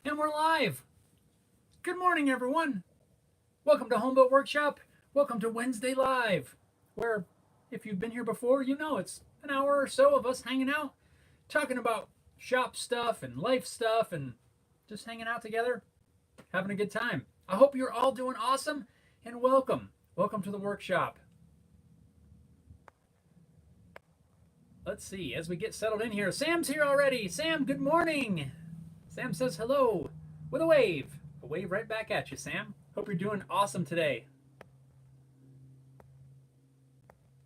And we're live. Good morning, everyone. Welcome to Homebuilt Workshop. Welcome to Wednesday Live, where if you've been here before, you know it's an hour or so of us hanging out, talking about shop stuff and life stuff and just hanging out together, having a good time. I hope you're all doing awesome and welcome. Welcome to the workshop. Let's see, as we get settled in here, Sam's here already. Sam, good morning. Sam says hello with a wave. A wave right back at you, Sam. Hope you're doing awesome today.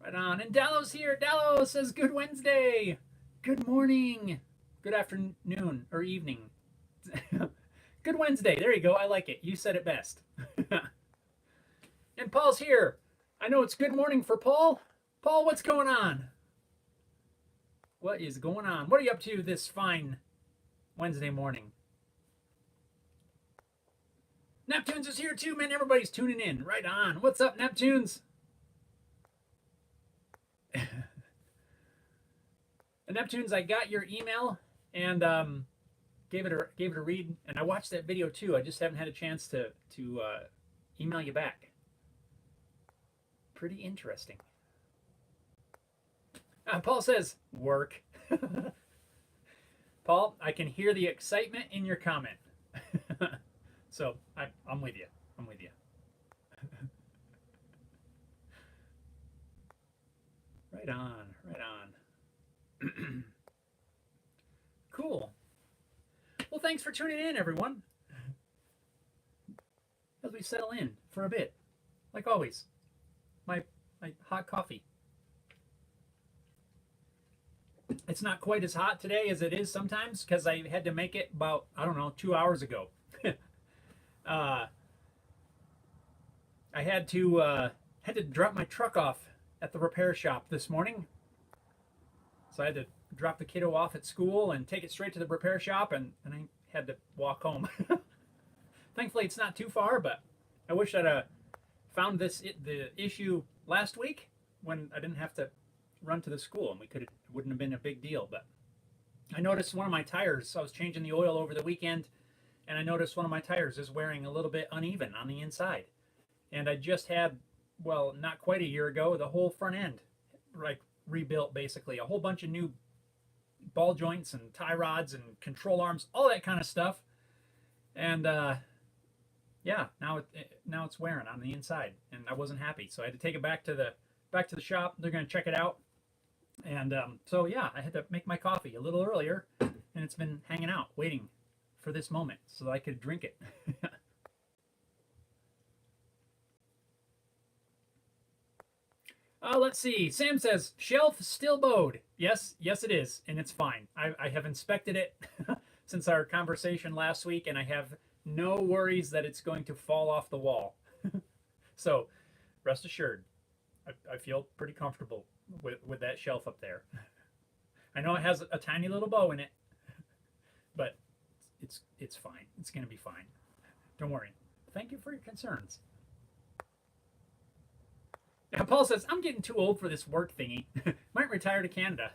Right on. And Dallo's here. Dallo says good Wednesday. Good morning. Good afternoon or evening. Good Wednesday. There you go. I like it. You said it best. And Paul's here. I know it's good morning for Paul. Paul, what's going on? What is going on? What are you up to this fine Wednesday morning? Neptunes is here too, man. Everybody's tuning in. Right on. What's up, Neptunes? The Neptunes, I got your email and gave it a read, and I watched that video too. I just haven't had a chance to email you back. Pretty interesting. Paul says, work. Paul, I can hear the excitement in your comment. So I'm with you. I'm with you. Right on, right on. Cool. Well, thanks for tuning in, everyone. As we settle in for a bit, like always, my hot coffee. It's not quite as hot today as it is sometimes because I had to make it about, I don't know, 2 hours ago. I had to drop my truck off at the repair shop this morning. So I had to drop the kiddo off at school and take it straight to the repair shop, and I had to walk home. Thankfully, it's not too far, but I wish I'd found the issue last week when I didn't have to run to the school, and it wouldn't have been a big deal. But I noticed one of my tires, I was changing the oil over the weekend, and I noticed one of my tires is wearing a little bit uneven on the inside. And I just had, well, not quite a year ago, the whole front end like rebuilt, basically a whole bunch of new ball joints and tie rods and control arms, all that kind of stuff. And yeah, now it's wearing on the inside, and I wasn't happy, so I had to take it back to the shop. They're going to check it out. And so yeah, I had to make my coffee a little earlier, and it's been hanging out waiting for this moment so that I could drink it. Let's see. Sam says, shelf still bowed. Yes, it is, and it's fine. I have inspected it since our conversation last week, and I have no worries that it's going to fall off the wall. So rest assured, I feel pretty comfortable with that shelf up there. I know it has a tiny little bow in it, but it's fine. It's going to be fine. Don't worry. Thank you for your concerns. And Paul says, I'm getting too old for this work thingy. Might retire to Canada.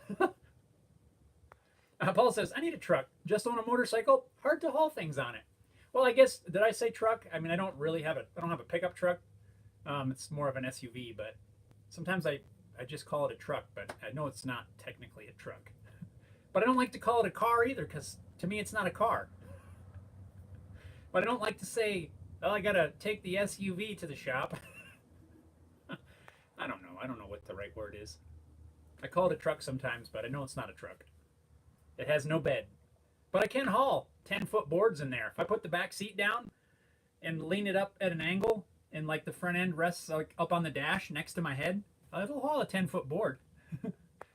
Paul says, I need a truck. Just on a motorcycle. Hard to haul things on it. Well, I guess, did I say truck? I mean, I don't have a pickup truck. It's more of an SUV, but sometimes I just call it a truck, but I know it's not technically a truck. But I don't like to call it a car either, because to me it's not a car. But I don't like to say, well, I gotta take the SUV to the shop. I don't know. I don't know what the right word is. I call it a truck sometimes, but I know it's not a truck. It has no bed. But I can haul 10-foot boards in there. If I put the back seat down and lean it up at an angle, and like the front end rests like up on the dash next to my head, it'll haul a 10-foot board,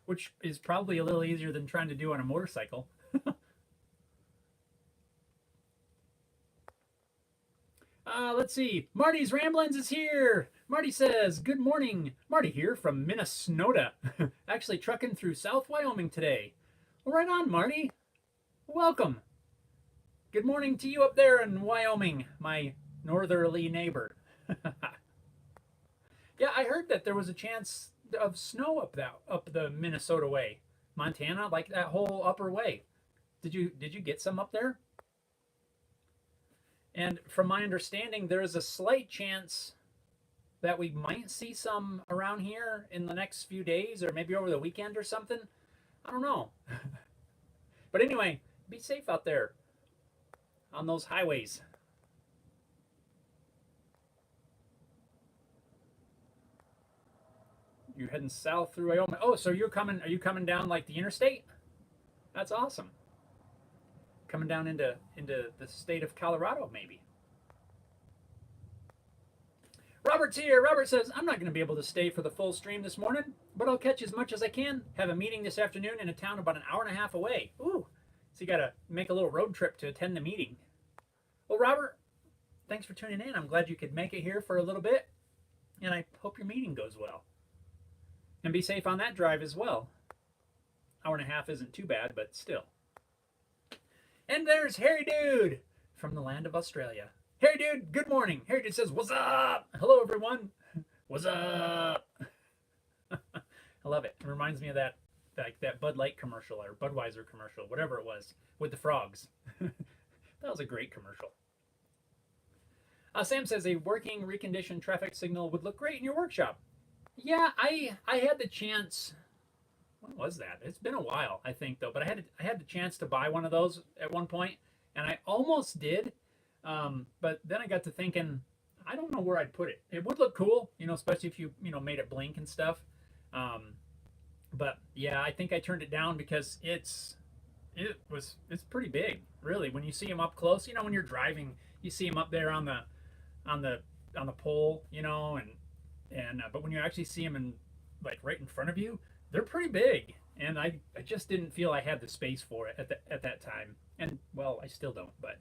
which is probably a little easier than trying to do on a motorcycle. Let's see. Marty's Ramblings is here. Marty says, good morning. Marty here from Minnesota. Actually trucking through South Wyoming today. Well, right on, Marty. Welcome. Good morning to you up there in Wyoming, my northerly neighbor. Yeah, I heard that there was a chance of snow up the Minnesota way. Montana, like that whole upper way. Did you get some up there? And from my understanding, there is a slight chance that we might see some around here in the next few days or maybe over the weekend or something. I don't know. But anyway, be safe out there on those highways. You're heading south through Wyoming. Oh, so are you coming down like the interstate? That's awesome. Coming down into the state of Colorado, maybe. Robert's here. Robert says, I'm not going to be able to stay for the full stream this morning, but I'll catch as much as I can. Have a meeting this afternoon in a town about an hour and a half away. Ooh, so you got to make a little road trip to attend the meeting. Well, Robert, thanks for tuning in. I'm glad you could make it here for a little bit, and I hope your meeting goes well. And be safe on that drive as well. Hour and a half isn't too bad, but still. And there's Harry Dude from the land of Australia. Harry Dude, good morning. Harry Dude says, what's up? Hello, everyone. What's up? I love it. It reminds me of that Bud Light commercial or Budweiser commercial, whatever it was, with the frogs. That was a great commercial. Sam says, a working reconditioned traffic signal would look great in your workshop. Yeah, I had the chance. When was that? It's been a while, I think, though. But I had the chance to buy one of those at one point, and I almost did. But then I got to thinking, I don't know where I'd put it. It would look cool, especially if you made it blink and stuff. But yeah, I think I turned it down because it's pretty big, really. When you see them up close, when you're driving, you see them up there on the pole, but when you actually see them in right in front of you, they're pretty big. And I just didn't feel I had the space for it at that time. And well, I still don't, but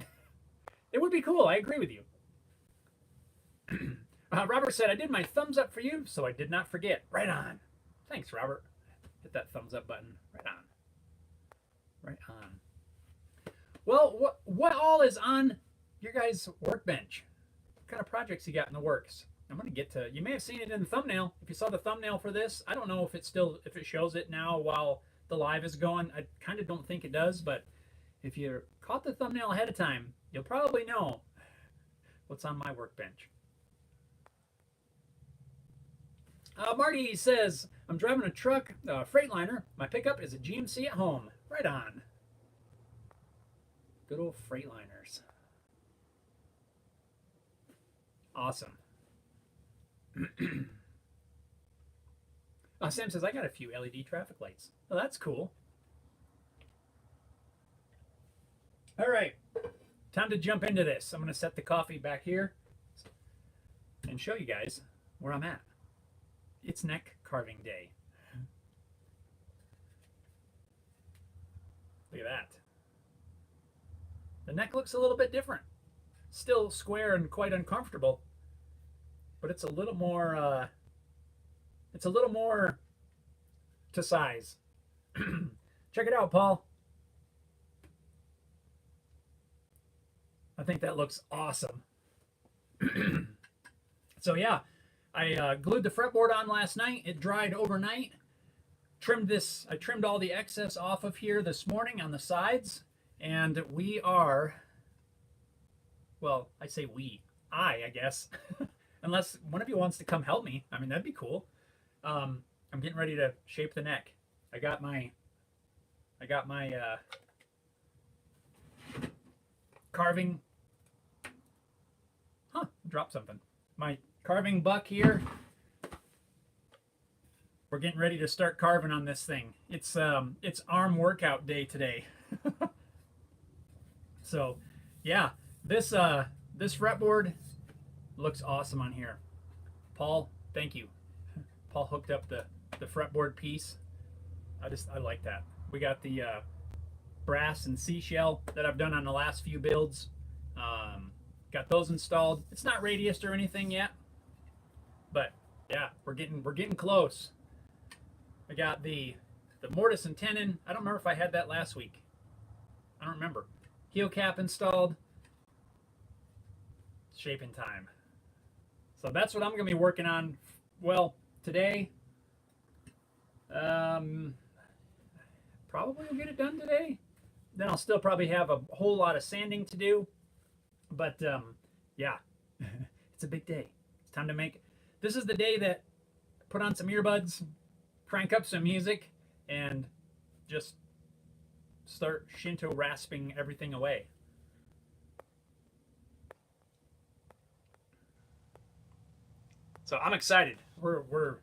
it would be cool. I agree with you. Robert said, I did my thumbs up for you, so I did not forget. Right on. Thanks, Robert. Hit that thumbs up button. Right on. Right on. Well, what all is on your guys' workbench? What kind of projects you got in the works? I'm going to get to, you may have seen it in the thumbnail. If you saw the thumbnail for this, I don't know if it shows it now while the live is going. I kind of don't think it does, but if you caught the thumbnail ahead of time, you'll probably know what's on my workbench. Marty says, I'm driving a truck, Freightliner. My pickup is a GMC at home. Right on. Good old Freightliners. Awesome. Sam says, I got a few LED traffic lights. Oh, that's cool. All right. Time to jump into this. I'm going to set the coffee back here and show you guys where I'm at. It's neck carving day. Look at that. The neck looks a little bit different. Still square and quite uncomfortable, but it's a little more to size. Check it out, Paul. I think that looks awesome. So yeah, I glued the fretboard on last night. It dried overnight. I trimmed all the excess off of here this morning on the sides, and we are, well, I say we, I guess, unless one of you wants to come help me. I mean, that'd be cool. I'm getting ready to shape the neck. I got my carving, dropped something. My carving buck here. We're getting ready to start carving on this thing. It's arm workout day today. So yeah, this fretboard looks awesome on here. Paul, thank you. Paul hooked up the fretboard piece. I like that. We got the brass and seashell that I've done on the last few builds. Got those installed. It's not radiused or anything yet, but yeah, we're getting close. I got the mortise and tenon. I don't remember if I had that last week. I don't remember. Heel cap installed. Shaping time. So that's what I'm going to be working on. Well, today. Probably will get it done today. Then I'll still probably have a whole lot of sanding to do. But yeah, it's a big day. It's time to make. This is the day that put on some earbuds, crank up some music, and just start Shinto rasping everything away. So I'm excited. We're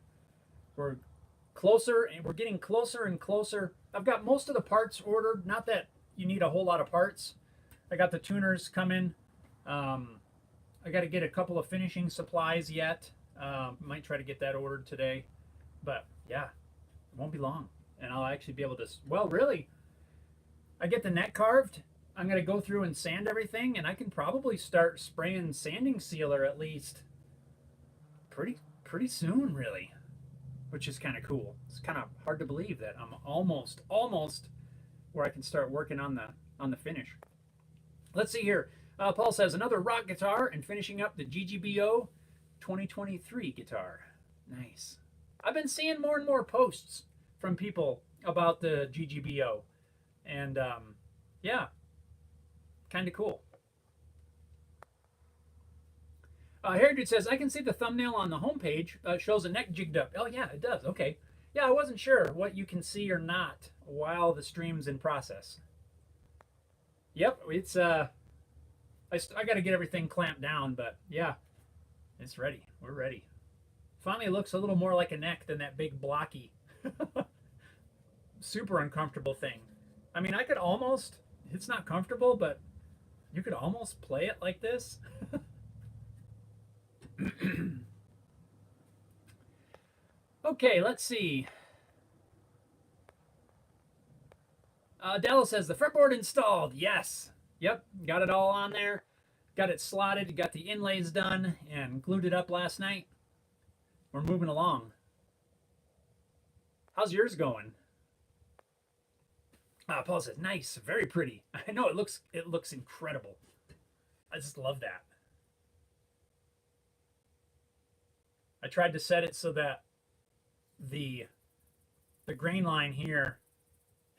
closer, and we're getting closer and closer. I've got most of the parts ordered. Not that you need a whole lot of parts. I got the tuners coming. Um, I got to get a couple of finishing supplies yet. Might try to get that ordered today. But yeah, it won't be long. And I'll actually be able to. Well, really, I get the neck carved. I'm going to go through and sand everything. And I can probably start spraying sanding sealer at least pretty soon, really. Which is kind of cool. It's kind of hard to believe that I'm almost where I can start working on the finish. Let's see here. Paul says another rock guitar and finishing up the GGBO 2023 guitar. Nice. I've been seeing more and more posts from people about the GGBO, and yeah, kind of cool. Heritage says, I can see the thumbnail on the homepage shows a neck jigged up. Oh, yeah, it does. Okay. Yeah, I wasn't sure what you can see or not while the stream's in process. Yep, it's, I got to get everything clamped down, but yeah, it's ready. We're ready. Finally, it looks a little more like a neck than that big blocky, super uncomfortable thing. I mean, I could almost, it's not comfortable, but you could almost play it like this. Okay, let's see. Dallas says the fretboard installed. Yes. Yep, got it all on there. Got it slotted, got the inlays done, and glued it up last night. We're moving along. How's yours going? Paul says, nice, very pretty. I know it looks incredible. I just love that. I tried to set it so that the grain line here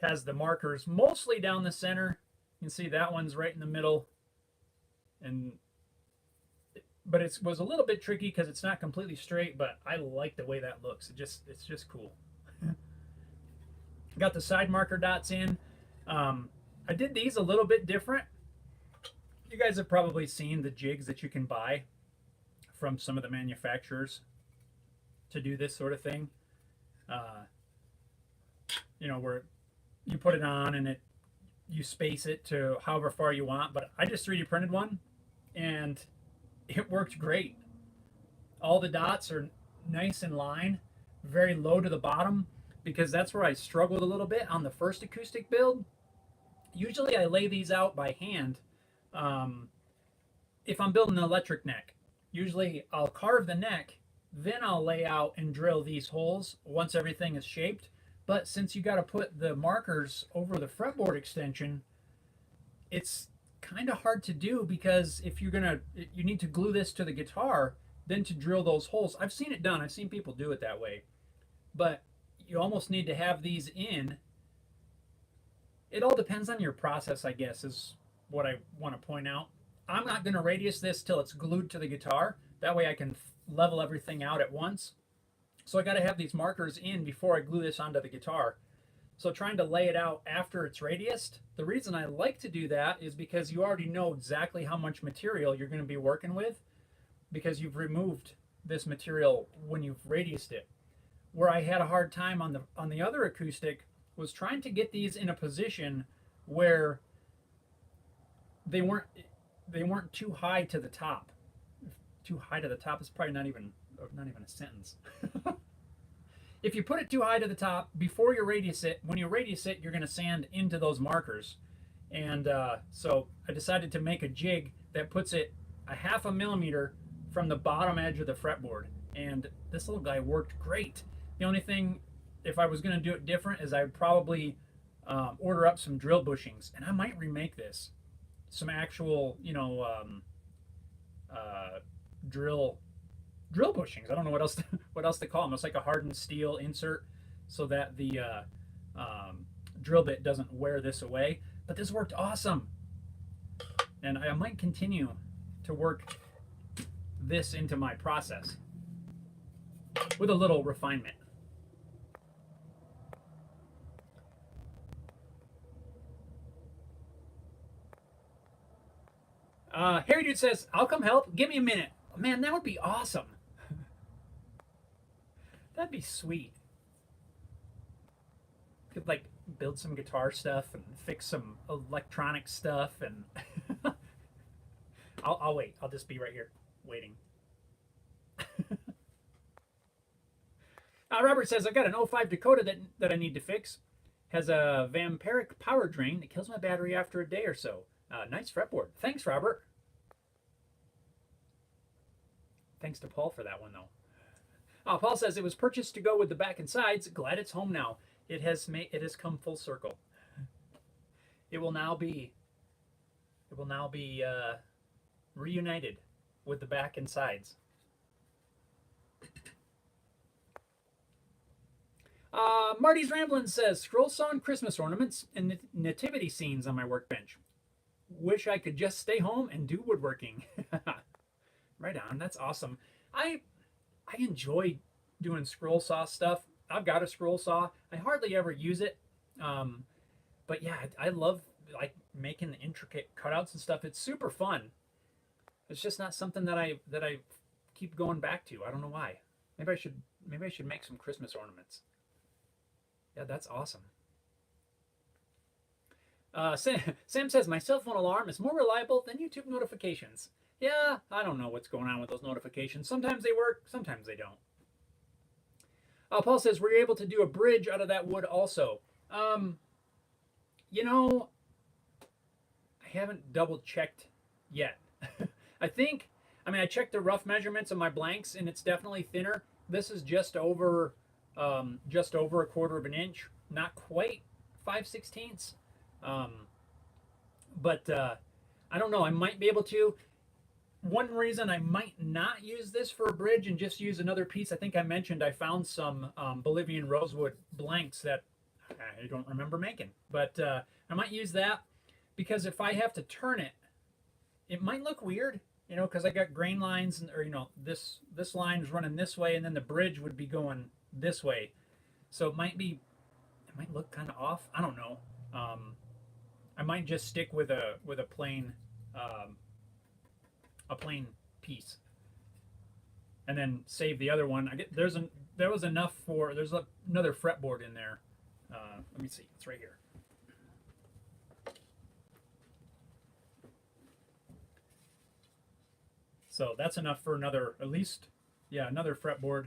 has the markers mostly down the center. You can see that one's right in the middle, but it was a little bit tricky because it's not completely straight. But I like the way that looks. It's just cool. Got the side marker dots in. I did these a little bit different. You guys have probably seen the jigs that you can buy from some of the manufacturers to do this sort of thing. You know, where you put it on and you space it to however far you want. But I just 3D printed one, and it worked great. All the dots are nice in line, very low to the bottom, because that's where I struggled a little bit on the first acoustic build. Usually I lay these out by hand if I'm building an electric neck. Usually I'll carve the neck, then I'll lay out and drill these holes once everything is shaped. But since you got to put the markers over the fretboard extension, it's kind of hard to do, because if you need to glue this to the guitar, then to drill those holes. I've seen it done. I've seen people do it that way. But you almost need to have these in. It all depends on your process, I guess, is what I want to point out. I'm not going to radius this till it's glued to the guitar. That way I can level everything out at once. So I got to have these markers in before I glue this onto the guitar. So trying to lay it out after it's radiused, the reason I like to do that is because you already know exactly how much material you're going to be working with, because you've removed this material when you've radiused it. Where I had a hard time on the other acoustic was trying to get these in a position where they weren't too high to the top. Too high to the top is probably not even a sentence. If you put it too high to the top before you radius it, when you radius it, you're going to sand into those markers. And so I decided to make a jig that puts it a 0.5 millimeter from the bottom edge of the fretboard. And this little guy worked great. The only thing, if I was going to do it different, is I would probably order up some drill bushings. And I might remake this. Some actual, drill bushings. I don't know what else to call them. It's like a hardened steel insert so that the drill bit doesn't wear this away. But this worked awesome. And I might continue to work this into my process with a little refinement. Harry Dude says, I'll come help. Give me a minute. Man, that would be awesome. That'd be sweet. Could like build some guitar stuff and fix some electronic stuff, and I'll wait. I'll just be right here waiting. Robert says, I've got an '05 Dakota that I need to fix. Has a vampiric power drain that kills my battery after a day or so. Nice fretboard. Thanks, Robert. Thanks to Paul for that one, though. Paul says, it was purchased to go with the back and sides. Glad it's home now. It has come full circle. It will now be reunited with the back and sides. Marty's Ramblin' says, scroll sawn Christmas ornaments and nativity scenes on my workbench. Wish I could just stay home and do woodworking. Right on. That's awesome. I enjoy doing scroll saw stuff. I've got a scroll saw. I hardly ever use it. But yeah, I love like making the intricate cutouts and stuff. It's super fun. It's just not something that I keep going back to. I don't know why. Maybe I should make some Christmas ornaments. Yeah, that's awesome. Sam says, my cell phone alarm is more reliable than YouTube notifications. Yeah, I don't know what's going on with those notifications. Sometimes they work, sometimes they don't. Paul says, were you able to do a bridge out of that wood also? You know, I haven't double checked yet. I checked the rough measurements of my blanks, and it's definitely thinner. This is just over a quarter of an inch, not quite 5/16. But I don't know. I might be able to. One reason I might not use this for a bridge and just use another piece, I think I mentioned I found some Bolivian rosewood blanks that I don't remember making. But I might use that because if I have to turn it, it might look weird, you know, because I got grain lines, or, you know, this line is running this way, and then the bridge would be going this way. So it might look kind of off. I don't know. I might just stick with a plain piece, and then save the other one. There's another fretboard in there. Let me see. It's right here. So that's enough for another fretboard.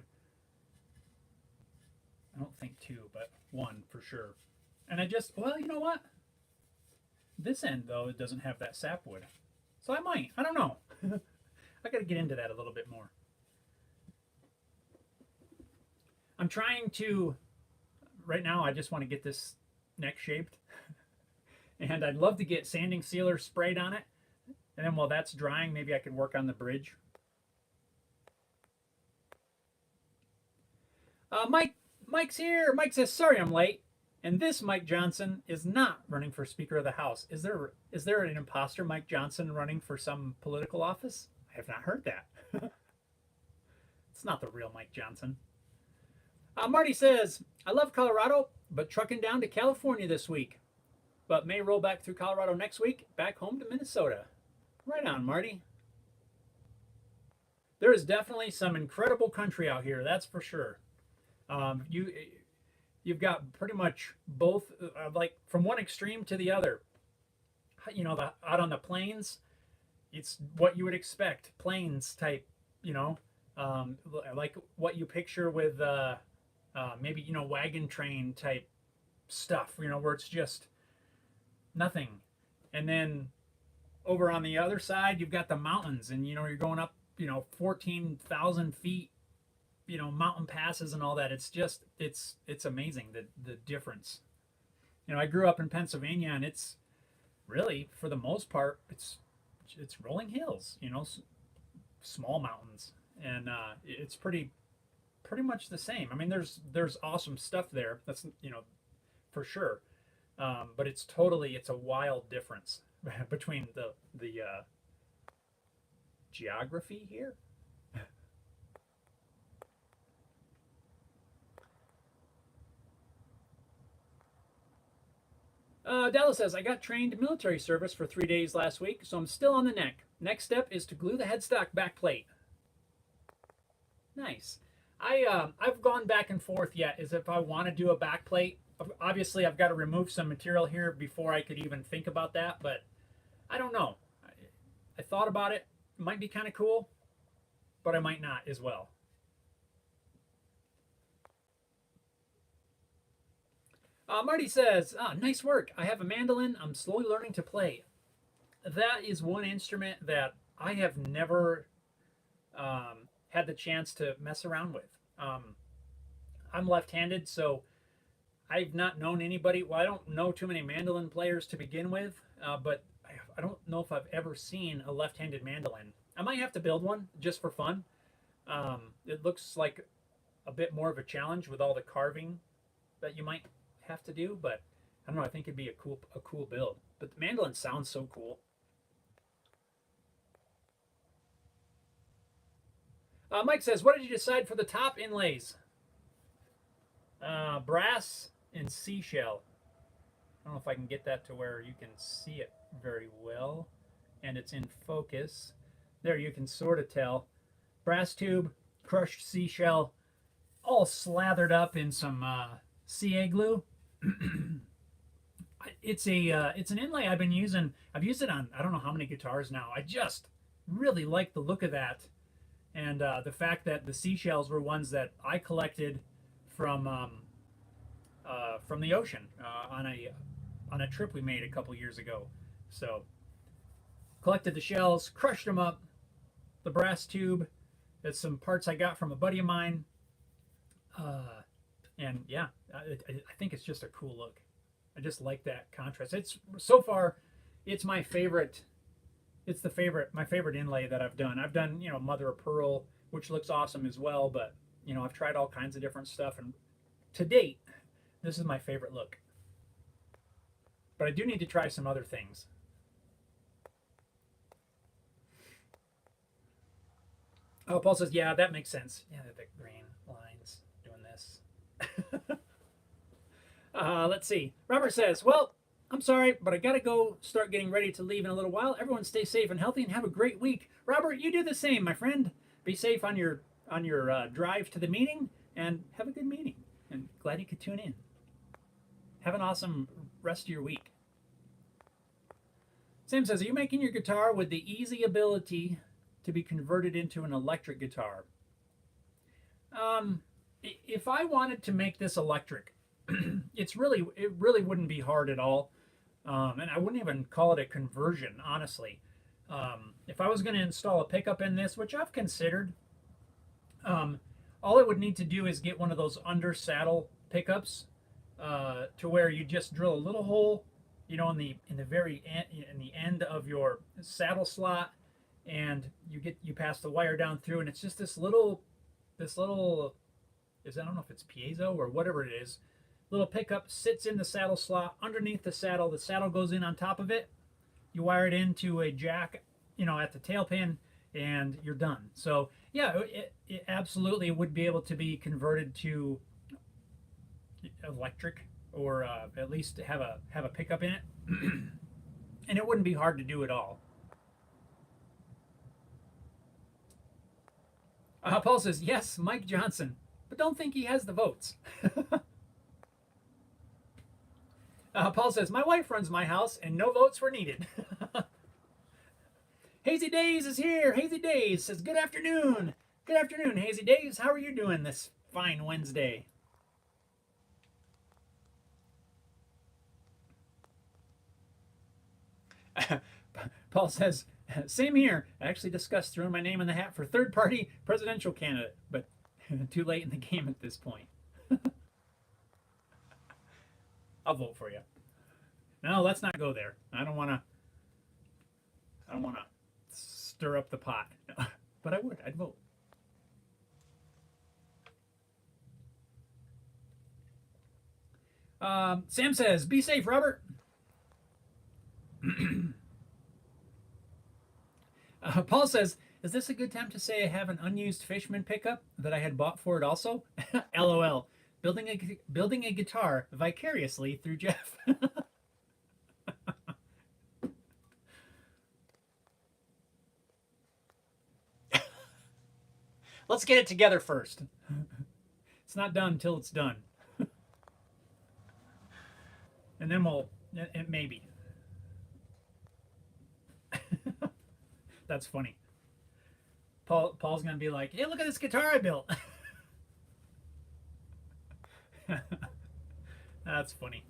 I don't think two, but one for sure. And well, you know what? This end, though, it doesn't have that sapwood. So I don't know. I got to get into that a little bit more. I'm trying to, right now, I just want to get this neck shaped. And I'd love to get sanding sealer sprayed on it. And then while that's drying, maybe I can work on the bridge. Mike's here. Mike says, sorry I'm late. And this Mike Johnson is not running for Speaker of the House. Is there an imposter Mike Johnson running for some political office? I have not heard that. It's not the real Mike Johnson. Marty says, I love Colorado, but trucking down to California this week. But may roll back through Colorado next week, back home to Minnesota. Right on, Marty. There is definitely some incredible country out here, that's for sure. You've got pretty much both, like from one extreme to the other. You know, out on the plains, it's what you would expect, plains type, you know, like what you picture with maybe, you know, wagon train type stuff, you know, where it's just nothing. And then over on the other side, you've got the mountains, and, you know, you're going up, you know, 14,000 feet, you know, mountain passes and all that. It's just, it's amazing, the difference. You know, I grew up in Pennsylvania, and it's really, for the most part, it's rolling hills, you know, small mountains, and it's pretty much the same. I mean, there's awesome stuff there. That's, you know, for sure. But it's a wild difference. between the geography here. Dallas says, I got trained military service for 3 days last week, so I'm still on the neck. Next step is to glue the headstock back plate. Nice. I've gone back and forth yet as if I want to do a back plate. Obviously, I've got to remove some material here before I could even think about that, but I don't know. I thought about it. It might be kind of cool, but I might not as well. Marty says, nice work. I have a mandolin. I'm slowly learning to play. That is one instrument that I have never had the chance to mess around with. I'm left-handed, so I've not known anybody. Well, I don't know too many mandolin players to begin with, but I don't know if I've ever seen a left-handed mandolin. I might have to build one just for fun. It looks like a bit more of a challenge with all the carving that you might have to do, but I don't know. I think it'd be a cool build. But the mandolin sounds so cool. Mike says, what did you decide for the top inlays? Brass and seashell. I don't know if I can get that to where you can see it very well, and it's in focus. There, you can sort of tell. Brass tube, crushed seashell, all slathered up in some CA glue. It's an inlay I've been using. I've used it on I don't know how many guitars now. I just really like the look of that, and the fact that the seashells were ones that I collected from the ocean on a trip we made a couple years ago. So collected the shells, crushed them up, the brass tube. That's some parts I got from a buddy of mine. And yeah, I think it's just a cool look. I just like that contrast. It's so far, it's my favorite. It's my favorite inlay that I've done. I've done, mother of pearl, which looks awesome as well. But I've tried all kinds of different stuff, and to date, this is my favorite look. But I do need to try some other things. Oh, Paul says, yeah, that makes sense. Yeah, the green lines doing this. Let's see. Robert says, well, I'm sorry, but I got to go start getting ready to leave in a little while. Everyone stay safe and healthy and have a great week. Robert, you do the same, my friend. Be safe on your drive to the meeting, and have a good meeting. And glad you could tune in. Have an awesome rest of your week. Sam says, are you making your guitar with the easy ability to be converted into an electric guitar? If I wanted to make this electric, it really wouldn't be hard at all, and I wouldn't even call it a conversion, honestly. If I was going to install a pickup in this, which I've considered, all I would need to do is get one of those under saddle pickups, to where you just drill a little hole, in the very end of your saddle slot, and you pass the wire down through, and it's just this little I don't know if it's piezo or whatever it is. Little pickup sits in the saddle slot underneath the saddle. The saddle goes in on top of it. You wire it into a jack, at the tail pin, and you're done. So yeah, it absolutely would be able to be converted to electric, or at least have a pickup in it, and it wouldn't be hard to do at all. Paul says, yes, Mike Johnson, but don't think he has the votes. Paul says, my wife runs my house and no votes were needed. Hazy Days is here. Hazy Days says, good afternoon. Good afternoon, Hazy Days. How are you doing this fine Wednesday? Paul says, same here. I actually discussed throwing my name in the hat for third-party presidential candidate, but too late in the game at this point. I'll vote for you. No, let's not go there. I don't want to stir up the pot. But I would. I'd vote. Sam says, be safe, Robert. Paul says, is this a good time to say I have an unused Fishman pickup that I had bought for it also? LOL. Building a guitar vicariously through Jeff. Let's get it together first. It's not done until it's done. And then we'll, maybe. That's funny. Paul's going to be like, hey, look at this guitar I built. That's funny.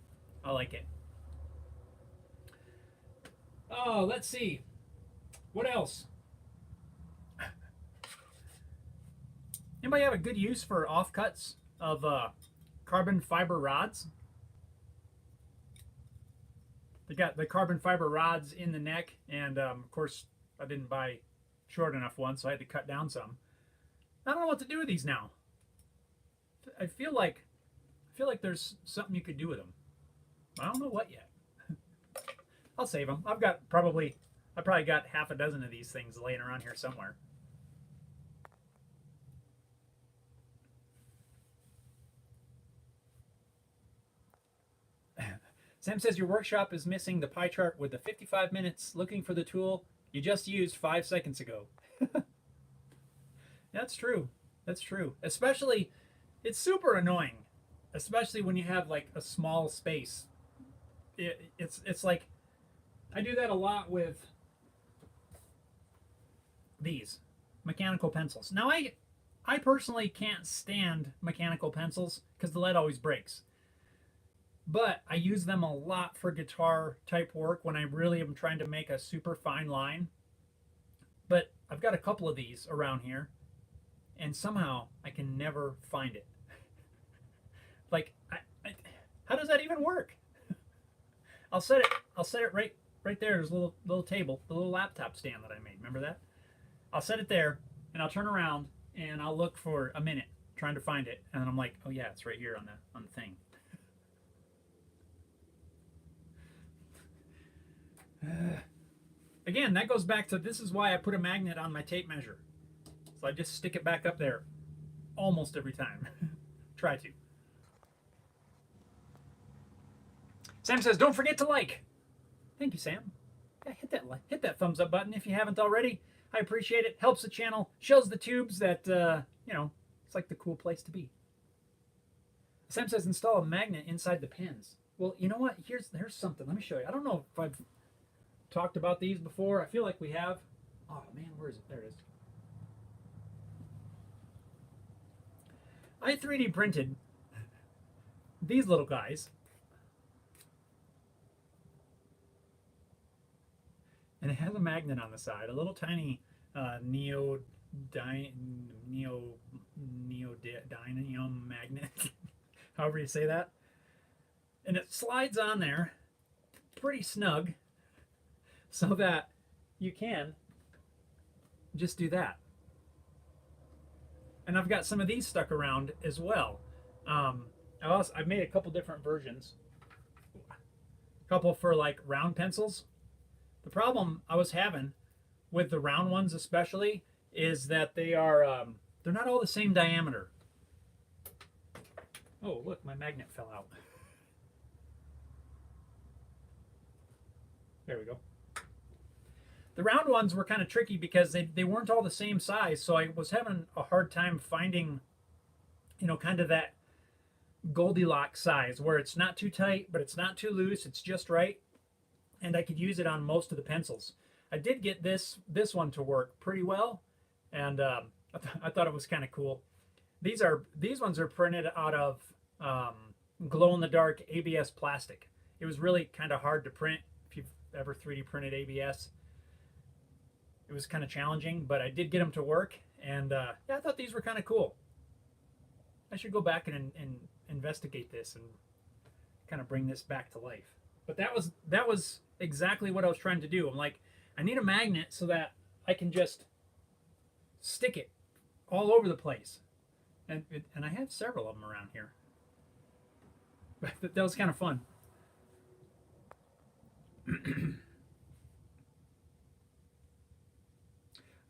I like it. Oh, let's see. What else? Anybody have a good use for offcuts of carbon fiber rods? They got the carbon fiber rods in the neck, and of course, I didn't buy short enough ones, so I had to cut down some. I don't know what to do with these now. I feel like there's something you could do with them. I don't know what yet. I'll save them. I probably got half a dozen of these things laying around here somewhere. Sam says your workshop is missing the pie chart with the 55 minutes looking for the tool you just used 5 seconds ago. That's true. That's true. Especially, it's super annoying, especially when you have like a small space. It's like, I do that a lot with these mechanical pencils. Now I personally can't stand mechanical pencils because the lead always breaks. But I use them a lot for guitar type work when I really am trying to make a super fine line. But I've got a couple of these around here, and somehow I can never find it. Like, how does that even work? I'll set it right there. There's a little table, the little laptop stand that I made. Remember that? I'll set it there, and I'll turn around, and I'll look for a minute trying to find it, and then I'm like, oh yeah, it's right here on the thing. Again, that goes back to, this is why I put a magnet on my tape measure. So I just stick it back up there almost every time. Try to. Sam says, don't forget to like. Thank you, Sam. Yeah, hit that thumbs up button if you haven't already. I appreciate it. Helps the channel. Shows the tubes that, it's like the cool place to be. Sam says, install a magnet inside the pins. Well, you know what? Here's something. Let me show you. I don't know if I've talked about these before. I feel like we have. Oh man, where is it? There it is. I 3D printed these little guys, and it has a magnet on the side, a little tiny neodymium magnet, however you say that, and it slides on there pretty snug, so that you can just do that. And I've got some of these stuck around as well. I've made a couple different versions. A couple for like round pencils. The problem I was having with the round ones especially is that they're not all the same diameter. Oh, look, my magnet fell out. There we go. The round ones were kind of tricky because they weren't all the same size, so I was having a hard time finding, kind of that Goldilocks size where it's not too tight, but it's not too loose, it's just right, and I could use it on most of the pencils. I did get this one to work pretty well, and I thought it was kind of cool. These ones are printed out of glow-in-the-dark ABS plastic. It was really kind of hard to print if you've ever 3D printed ABS. It was kind of challenging, but I did get them to work, and yeah, I thought these were kind of cool. I should go back and investigate this and kind of bring this back to life. But that was exactly what I was trying to do. I'm like, I need a magnet so that I can just stick it all over the place, and I have several of them around here. But that was kind of fun.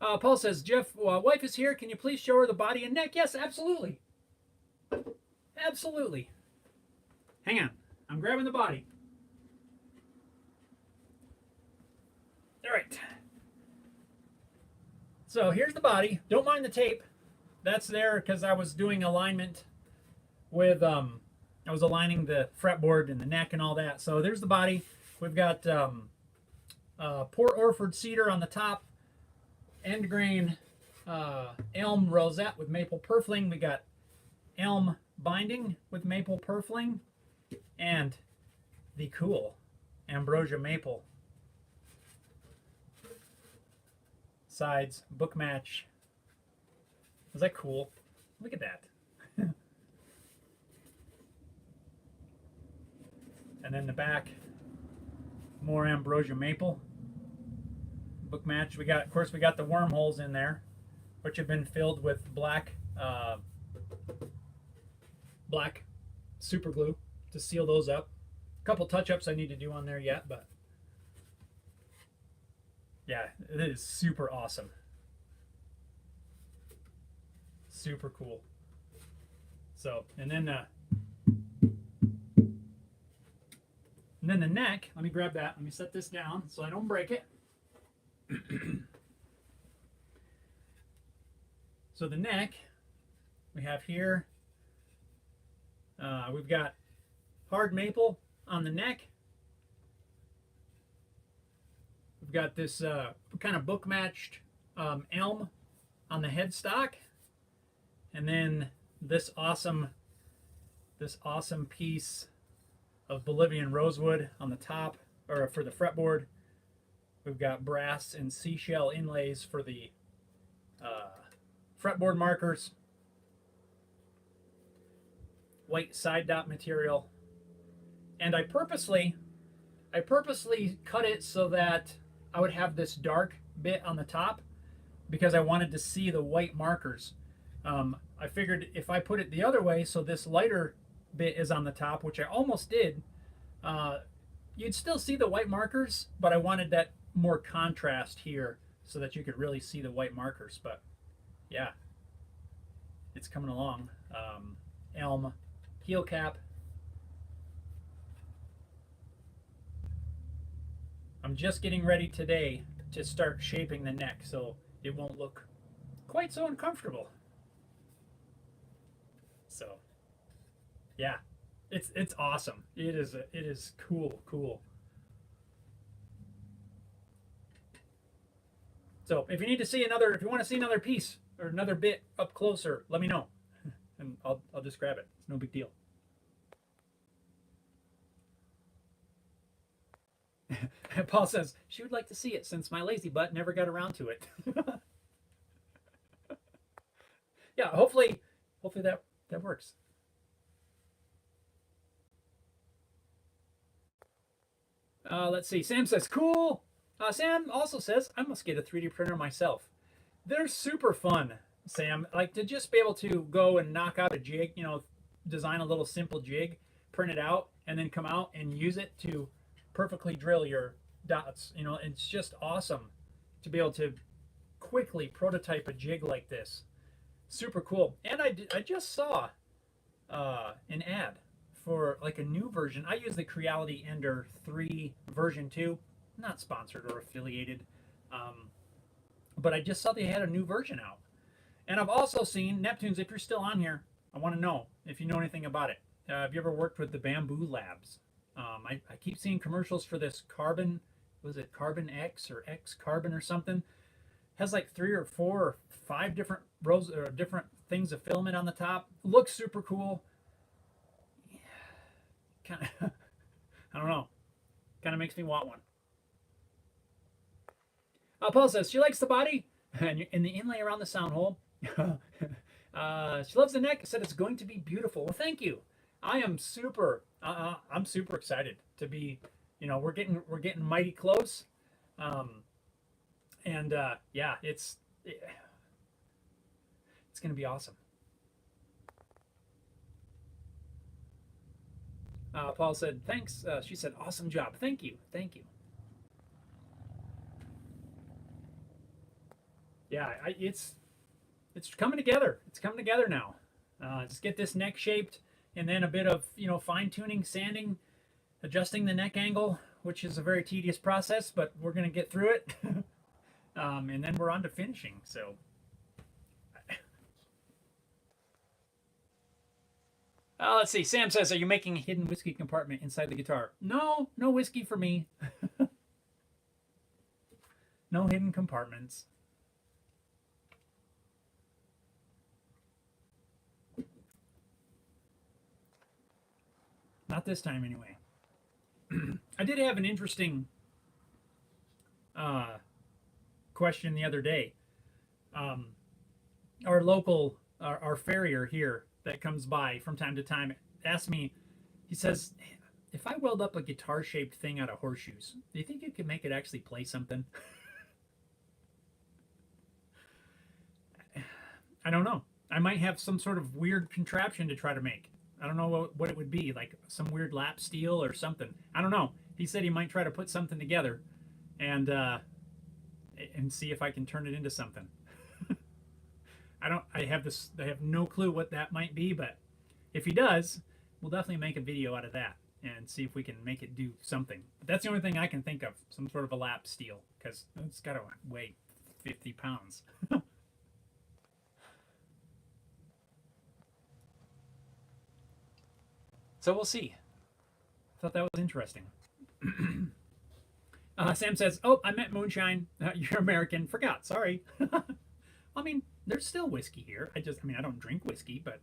Paul says, Jeff, wife is here. Can you please show her the body and neck? Yes, absolutely. Absolutely. Hang on. I'm grabbing the body. All right. So here's the body. Don't mind the tape. That's there because I was doing alignment with, I was aligning the fretboard and the neck and all that. So there's the body. We've got Port Orford cedar on the top, end grain elm rosette with maple purfling. We got elm binding with maple purfling, and the cool ambrosia maple sides book match. Is that cool? Look at that. And then the back, more ambrosia maple book match. We got, of course, we got the wormholes in there, which have been filled with black black super glue to seal those up. A couple touch-ups I need to do on there yet, but yeah, it is super awesome. Super cool. So, and then the neck, let me grab that. Let me set this down so I don't break it. So the neck, we have here, we've got hard maple on the neck. We've got this kind of book matched elm on the headstock, and then this awesome piece of Bolivian rosewood on the top, or for the fretboard. We've got brass and seashell inlays for the fretboard markers. White side dot material. And I purposely cut it so that I would have this dark bit on the top because I wanted to see the white markers. I figured if I put it the other way, so this lighter bit is on the top, which I almost did, you'd still see the white markers, but I wanted that more contrast here so that you could really see the white markers. But yeah, it's coming along. Elm heel cap. I'm just getting ready today to start shaping the neck so it won't look quite so uncomfortable. So yeah, it's awesome. It is cool. So if you need to see another, if you want to see another piece or another bit up closer, let me know, and I'll just grab it. It's no big deal. Paul says she would like to see it since my lazy butt never got around to it. Yeah, hopefully that works. Let's see. Sam says cool. Sam also says I must get a 3D printer myself. They're super fun, Sam. Like to just be able to go and knock out a jig, you know, design a little simple jig, print it out, and then come out and use it to perfectly drill your dots. You know, it's just awesome to be able to quickly prototype a jig like this. Super cool. And I just saw an ad for like a new version. I use the Creality Ender 3 version 2. Not sponsored or affiliated, but I just saw they had a new version out. And I've also seen, Neptunes, if you're still on here, I want to know if you know anything about it. Have you ever worked with the Bamboo Labs? I keep seeing commercials for this Carbon, was it Carbon X or X Carbon or something? Has like 3 or 4 or 5 different rows or different things of filament on the top. Looks super cool. Yeah, kind of, I don't know. Kind of makes me want one. Paul says she likes the body and the inlay around the sound hole. She loves the neck. Said it's going to be beautiful. Well, thank you. I am super. I'm super excited to be. You know, we're getting mighty close. Yeah, it's going to be awesome. Paul said thanks. She said awesome job. Thank you. Yeah, it's coming together. It's coming together now. Just get this neck shaped, and then a bit of fine tuning, sanding, adjusting the neck angle, which is a very tedious process, but we're gonna get through it. And then we're on to finishing. So, let's see. Sam says, "Are you making a hidden whiskey compartment inside the guitar?" No, no whiskey for me. No hidden compartments. Not this time, anyway. I did have an interesting question the other day. Our local, our farrier here that comes by from time to time asked me, he says, if I weld up a guitar shaped thing out of horseshoes, do you think you could make it actually play something? I don't know. I might have some sort of weird contraption to try to make. I don't know what it would be, like some weird lap steel or something. I don't know. He said he might try to put something together and see if I can turn it into something. I have no clue what that might be, but if he does, we'll definitely make a video out of that and see if we can make it do something. But that's the only thing I can think of, some sort of a lap steel, because it's got to weigh 50 pounds. So we'll see. I thought that was interesting. Sam says, "Oh, I meant moonshine. You're American. Forgot. Sorry." I mean, there's still whiskey here. I don't drink whiskey, but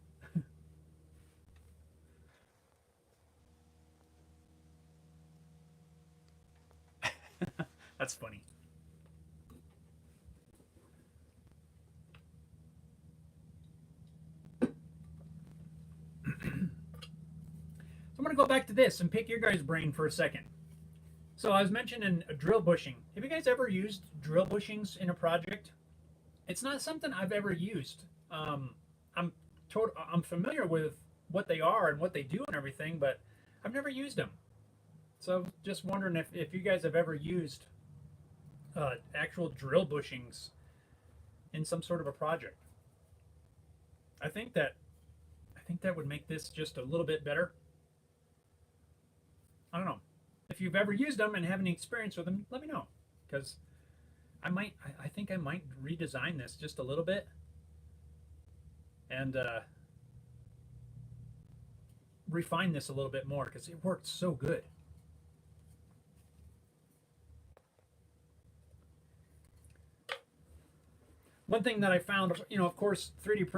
that's funny. So I'm going to go back to this and pick your guys' brain for a second. So I was mentioning a drill bushing. Have you guys ever used drill bushings in a project? It's not something I've ever used. I'm familiar with what they are and what they do and everything, but I've never used them. So I'm just wondering if you guys have ever used actual drill bushings in some sort of a project. I think that would make this just a little bit better. I don't know. If you've ever used them and have any experience with them, let me know, because I think I might redesign this just a little bit and refine this a little bit more, because it worked so good. One thing that I found, of course, 3D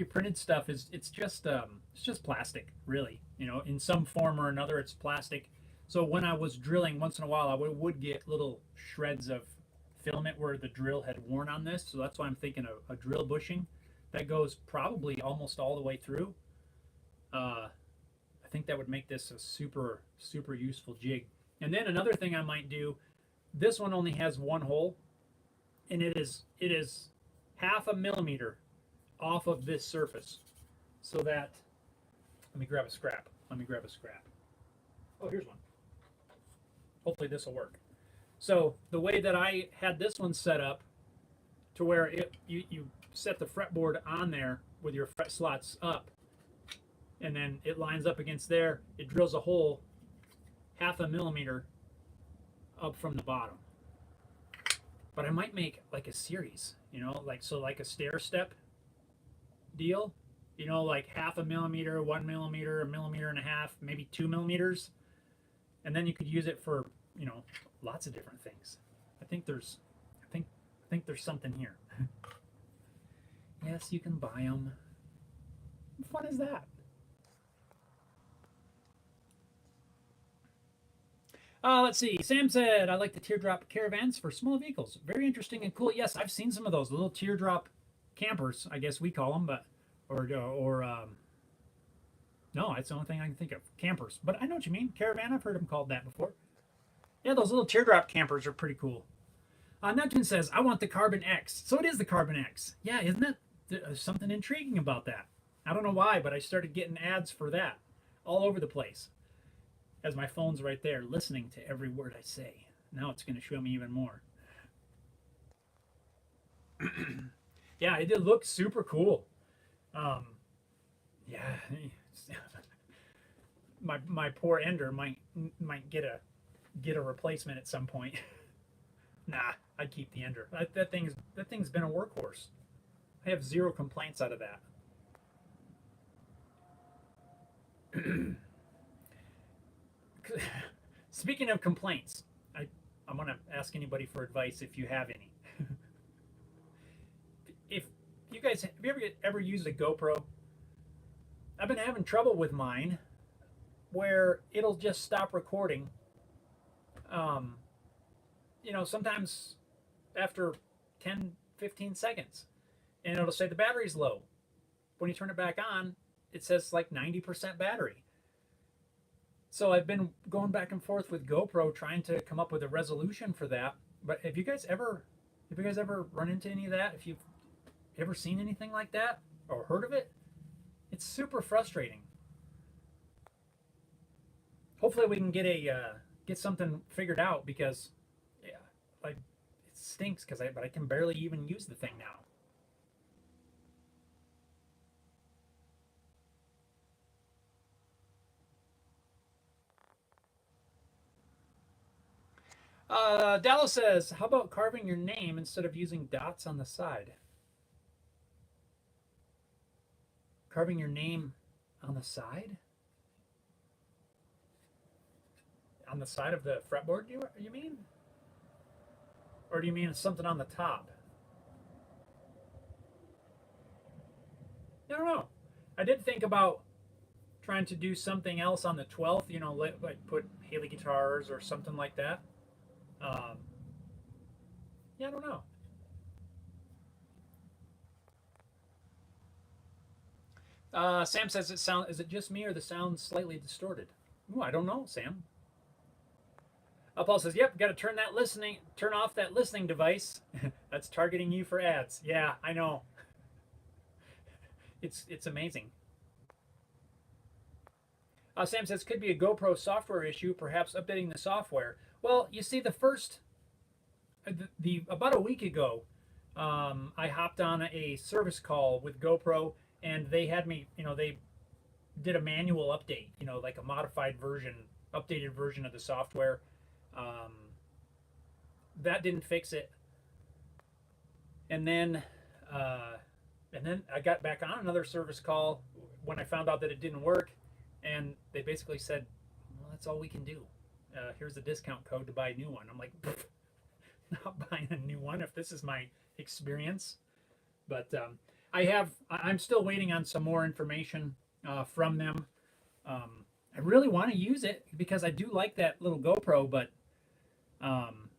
printed stuff it's just plastic, really. In some form or another, it's plastic. So when I was drilling, once in a while, I would get little shreds of filament where the drill had worn on this. So that's why I'm thinking a drill bushing that goes probably almost all the way through. I think that would make this a super, super useful jig. And then another thing I might do, this one only has one hole, and it is 0.5 millimeter off of this surface, so that, let me grab a scrap. Oh, here's one. Hopefully this will work. So the way that I had this one set up, to where you set the fretboard on there with your fret slots up, and then it lines up against there. It drills a hole 0.5 millimeter up from the bottom. But I might make like a series, like a stair step deal, like 0.5 millimeter, 1 millimeter, 1.5 millimeters, maybe 2 millimeters, and then you could use it for lots of different things. I think there's something here. Yes, you can buy them. What fun is that? Let's see. Sam said, "I like the teardrop caravans for small vehicles. Very interesting and cool." Yes, I've seen some of those little teardrop campers, I guess we call them, but no, that's the only thing I can think of. Campers, but I know what you mean. Caravan. I've heard them called that before. Yeah, those little teardrop campers are pretty cool. Neptune says, "I want the Carbon X." So it is the Carbon X. Yeah, isn't it? There's something intriguing about that. I don't know why, but I started getting ads for that all over the place, as my phone's right there listening to every word I say. Now it's going to show me even more. Yeah, it did look super cool. Um, yeah, my poor ender might get a replacement at some point. Nah, I'd keep the ender. That thing's been a workhorse. I have zero complaints out of that. Speaking of complaints, I'm gonna ask anybody for advice if you have any. If you guys have you ever used a GoPro? I've been having trouble with mine where it'll just stop recording. Um, sometimes after 10, 15 seconds, and it'll say the battery's low. When you turn it back on, it says like 90% battery. So I've been going back and forth with GoPro trying to come up with a resolution for that. But have you guys ever run into any of that? If you've ever seen anything like that or heard of it, it's super frustrating. Hopefully we can get something figured out because yeah, like it stinks but I can barely even use the thing now. Dallas says, "How about carving your name instead of using dots on the side? Carving your name on the side? On the side of the fretboard? You mean? Or do you mean something on the top? I don't know. I did think about trying to do something else on the 12th. Like put Haley guitars or something like that. Um, yeah, I don't know. Sam says it sound. Is it just me or the sound slightly distorted? Ooh, I don't know, Sam. Paul says, "Yep, got to turn off that listening device. That's targeting you for ads." Yeah, I know. It's amazing. Sam says, "Could be a GoPro software issue, perhaps updating the software." Well, you see, the about a week ago, I hopped on a service call with GoPro, and they had me. They did a manual update. Like a modified version, updated version of the software. Um, that didn't fix it, and then uh, I got back on another service call when I found out that it didn't work, and they basically said, "Well, that's all we can do. Here's the discount code to buy a new one." I'm like, "Not buying a new one if this is my experience." But I'm still waiting on some more information from them. I really want to use it because I do like that little GoPro, but um,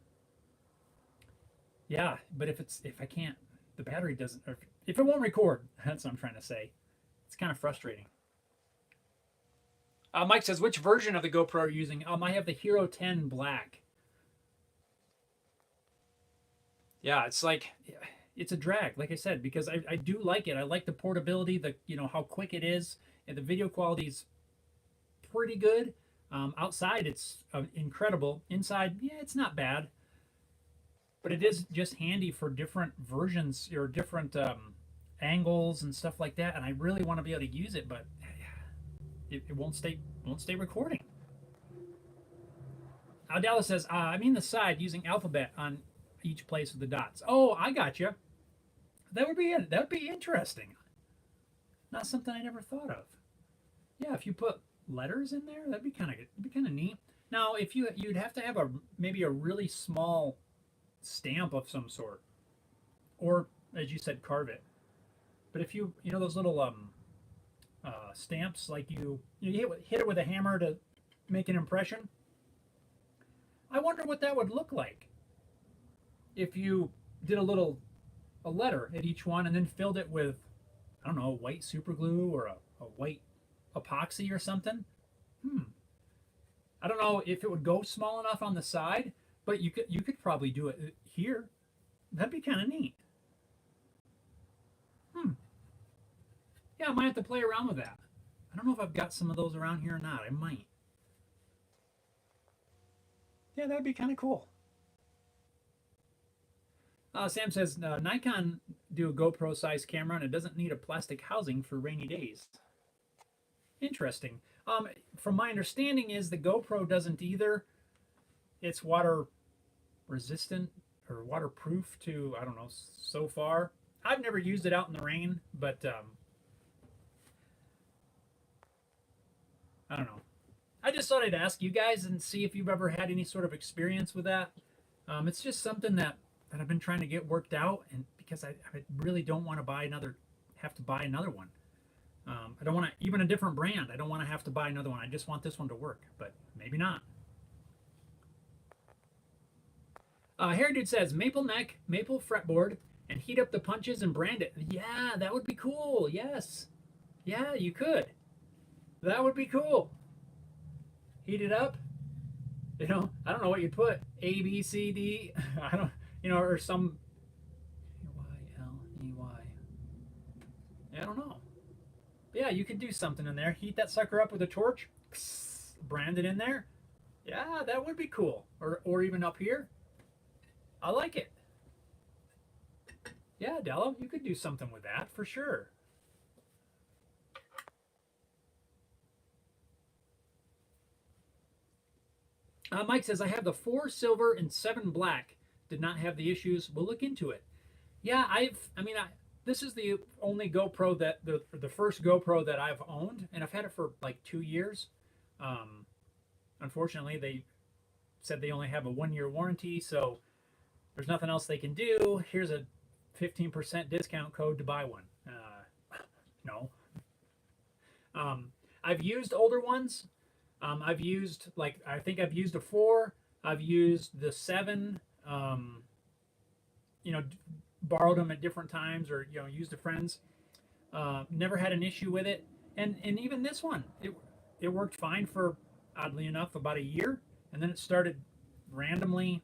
yeah, but if I can't, the battery doesn't, or if it won't record, that's what I'm trying to say. It's kind of frustrating. Mike says, "Which version of the GoPro are you using?" I have the Hero 10 Black. Yeah, it's a drag, like I said, because I do like it. I like the portability, how quick it is, and the video quality is pretty good. Outside, it's incredible. Inside, yeah, it's not bad, but it is just handy for different versions or different angles and stuff like that. And I really want to be able to use it, but it won't stay recording. Dallas says, "I mean the side using alphabet on each place of the dots." Oh, I got you. That would be interesting. Not something I never thought of. Yeah, if you put letters in there, that'd be kind of neat. Now, if you'd have to have maybe a really small stamp of some sort, or as you said, carve it. But if those little stamps, like you hit it with a hammer to make an impression. I wonder what that would look like if you did a letter at each one and then filled it with, I don't know, white super glue or a white epoxy or something. Hmm. I don't know if it would go small enough on the side, but you could probably do it here. That'd be kind of neat. Hmm. Yeah, I might have to play around with that. I don't know if I've got some of those around here or not. I might. Yeah, that'd be kind of cool. Sam says Nikon do a GoPro size camera and it doesn't need a plastic housing for rainy days. Interesting. From my understanding is the GoPro doesn't either. It's water resistant or waterproof to, I don't know, so far. I've never used it out in the rain, but I don't know. I just thought I'd ask you guys and see if you've ever had any sort of experience with that. It's just something that I've been trying to get worked out, and because I really don't want to have to buy another one. I don't want to, even a different brand. I don't want to have to buy another one. I just want this one to work, but maybe not. Hair Dude says maple neck, maple fretboard, and heat up the punches and brand it. Yeah, that would be cool. Yes. Yeah, you could. That would be cool. Heat it up. I don't know what you'd put. A, B, C, D. I don't, or some Y-L-E-Y. I don't know. But yeah, you could do something in there. Heat that sucker up with a torch. Brand it in there. Yeah, that would be cool. Or even up here. I like it. Yeah, Della, you could do something with that for sure. Mike says, I have the 4 silver and 7 black. Did not have the issues. We'll look into it. Yeah, this is the only GoPro the first GoPro that I've owned, and I've had it for like 2 years. Unfortunately, they said they only have a 1-year warranty, so there's nothing else they can do. Here's a 15% discount code to buy one. No. I've used older ones. I've used, I think I've used a 4. I've used the 7. Borrowed them at different times, or used to friends. Never had an issue with it, and even this one, it worked fine for, oddly enough, about a year, and then it started randomly.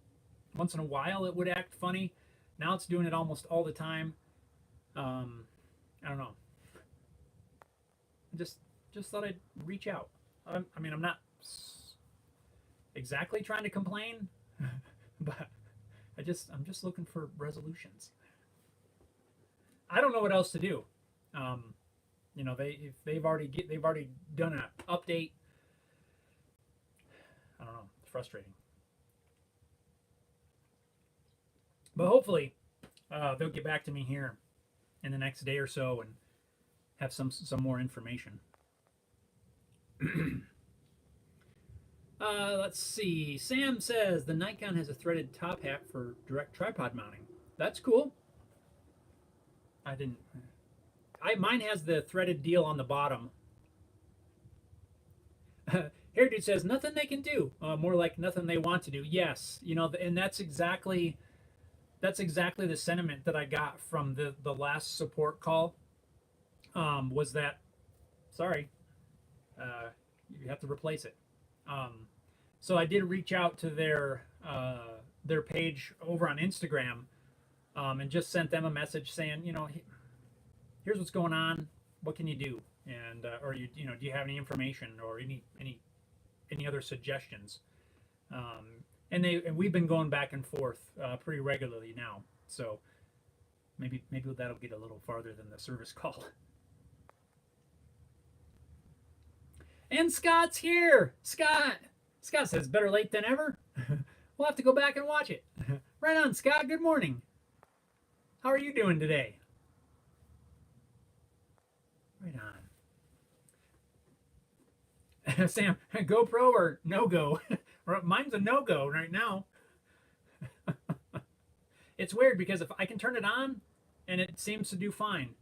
Once in a while, it would act funny. Now it's doing it almost all the time. I don't know. Just thought I'd reach out. I'm not exactly trying to complain, but I'm just looking for resolutions. I don't know what else to do. They've already done an update. I don't know. It's frustrating. But hopefully, they'll get back to me here in the next day or so and have some more information. Let's see. Sam says the Nikon has a threaded top hat for direct tripod mounting. That's cool. Mine has the threaded deal on the bottom. Here Dude says nothing they can do. More like nothing they want to do. Yes, and that's exactly the sentiment that I got from the last support call. Was that, sorry, you have to replace it. So I did reach out to their page over on Instagram, and just sent them a message saying, here's what's going on. What can you do? And or do you have any information or any other suggestions? And we've been going back and forth pretty regularly now. So maybe that'll get a little farther than the service call. And Scott's here. Scott says better late than ever. We'll have to go back and watch it. Right on, Scott. Good morning. How are you doing today? Right on. Sam, GoPro or no-go? Mine's a no-go right now. It's weird because if I can turn it on and it seems to do fine.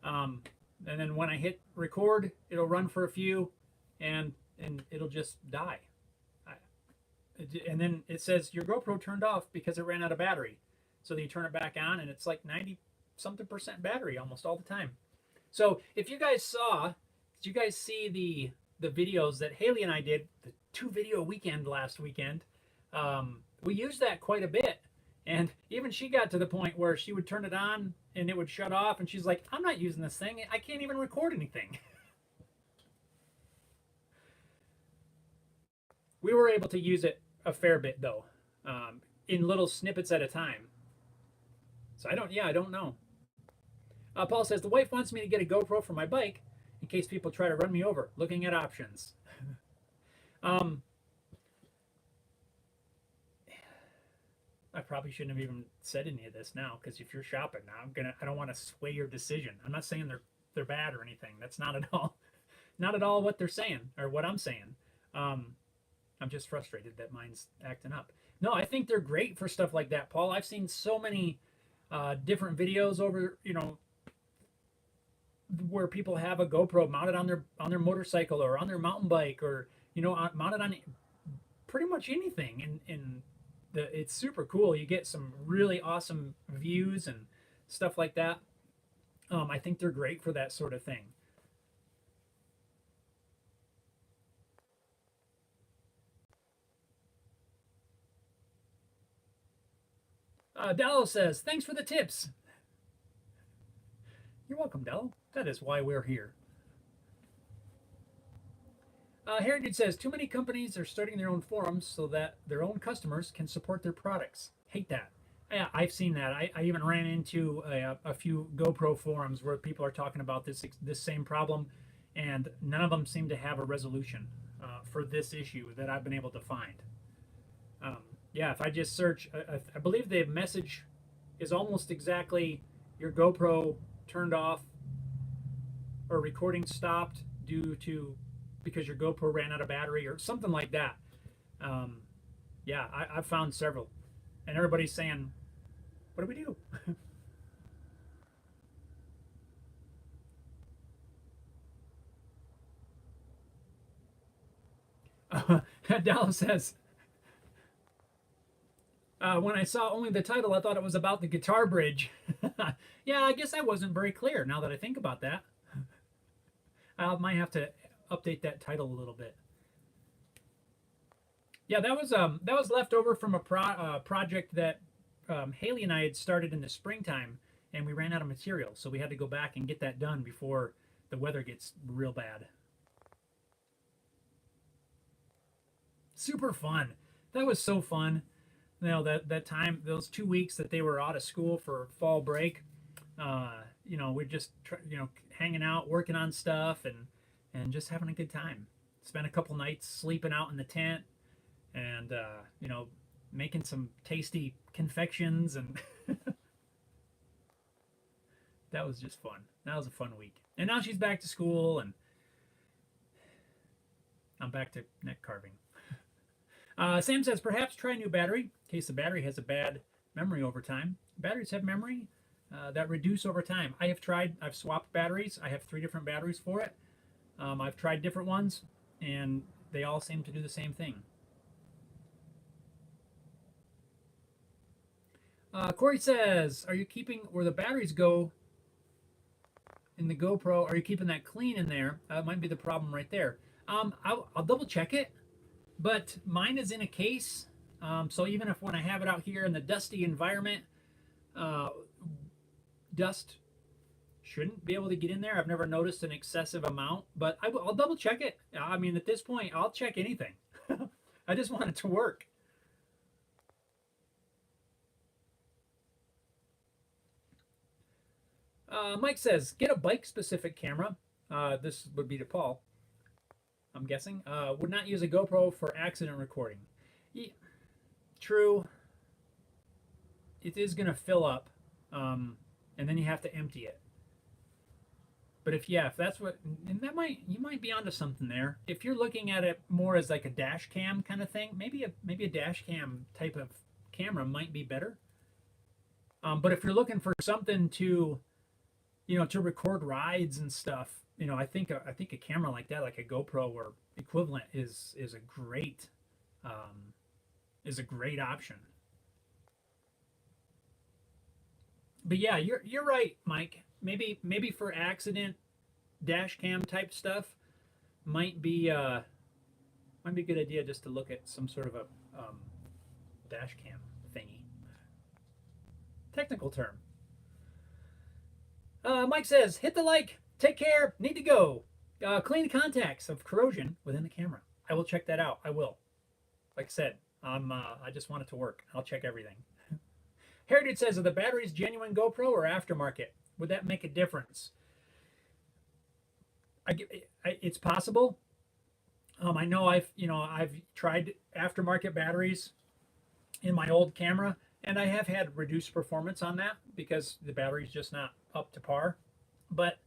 And then when I hit record, it'll run for a few and it'll just die. And then it says your GoPro turned off because it ran out of battery. So then you turn it back on and it's like 90-something% battery almost all the time. So if you guys did you guys see the videos that Haley and I did, the 2-video weekend last weekend? We used that quite a bit. And even she got to the point where she would turn it on and it would shut off. And she's like, I'm not using this thing. I can't even record anything. We were able to use it a fair bit, though, in little snippets at a time. So I don't know. Paul says the wife wants me to get a GoPro for my bike in case people try to run me over. Looking at options. um, I probably shouldn't have even said any of this now because if you're shopping now, I don't want to sway your decision. I'm not saying they're bad or anything. That's not at all, not at all what they're saying or what I'm saying. Um, I'm just frustrated that mine's acting up. No, I think they're great for stuff like that, Paul. I've seen so many different videos over, where people have a GoPro mounted on their motorcycle or on their mountain bike or mounted on pretty much anything, and it's super cool. You get some really awesome views and stuff like that. I think they're great for that sort of thing. Dallo says, thanks for the tips. You're welcome, Dallo. That is why we're here. Heritage says, too many companies are starting their own forums so that their own customers can support their products. Hate that. Yeah, I've seen that. I even ran into a few GoPro forums where people are talking about this same problem, and none of them seem to have a resolution for this issue that I've been able to find. Yeah, if I just search, I believe the message is almost exactly your GoPro turned off or recording stopped because your GoPro ran out of battery or something like that. Yeah, I've found several, and everybody's saying, "What do we do?" Dallas says, when I saw only the title, I thought it was about the guitar bridge. Yeah, I guess I wasn't very clear now that I think about that. I might have to update that title a little bit. Yeah, that was left over from a project that Haley and I had started in the springtime, and we ran out of material, so we had to go back and get that done before the weather gets real bad. Super fun. That was so fun. That time, those 2 weeks that they were out of school for fall break, we're just hanging out, working on stuff, and just having a good time. Spent a couple nights sleeping out in the tent, and making some tasty confections, and that was just fun. That was a fun week. And now she's back to school, and I'm back to neck carving. Sam says, perhaps try a new battery in case the battery has a bad memory over time. Batteries have memory that reduce over time. I've swapped batteries. I have 3 different batteries for it. I've tried different ones, and they all seem to do the same thing. Corey says, are you keeping where the batteries go in the GoPro? Are you keeping that clean in there? That might be the problem right there. I'll double check it, but mine is in a case. So even if when I have it out here in the dusty environment, dust shouldn't be able to get in there. I've never noticed an excessive amount, but I'll double check it. I mean, at this point, I'll check anything. I just want it to work. Mike says, get a bike-specific camera. This would be to Paul, I'm guessing. Would not use a GoPro for accident recording. Yeah, true. It is going to fill up, and then you have to empty it. But if that's what, and you might be onto something there. If you're looking at it more as like a dash cam kind of thing, maybe a dash cam type of camera might be better. But if you're looking for something to to record rides and stuff, I think a camera like that, like a GoPro or equivalent, is a great option. But yeah, you're right, Mike. Maybe for accident dash cam type stuff might be a good idea just to look at some sort of a dash cam thingy. Technical term. Mike says, hit the like, take care, need to go. Clean contacts of corrosion within the camera. I will check that out. I will. Like I said, I just want it to work. I'll check everything. Heritage says, are the batteries genuine GoPro or aftermarket? Would that make a difference? It's possible. I know I've tried aftermarket batteries in my old camera, and I have had reduced performance on that because the battery's just not up to par. But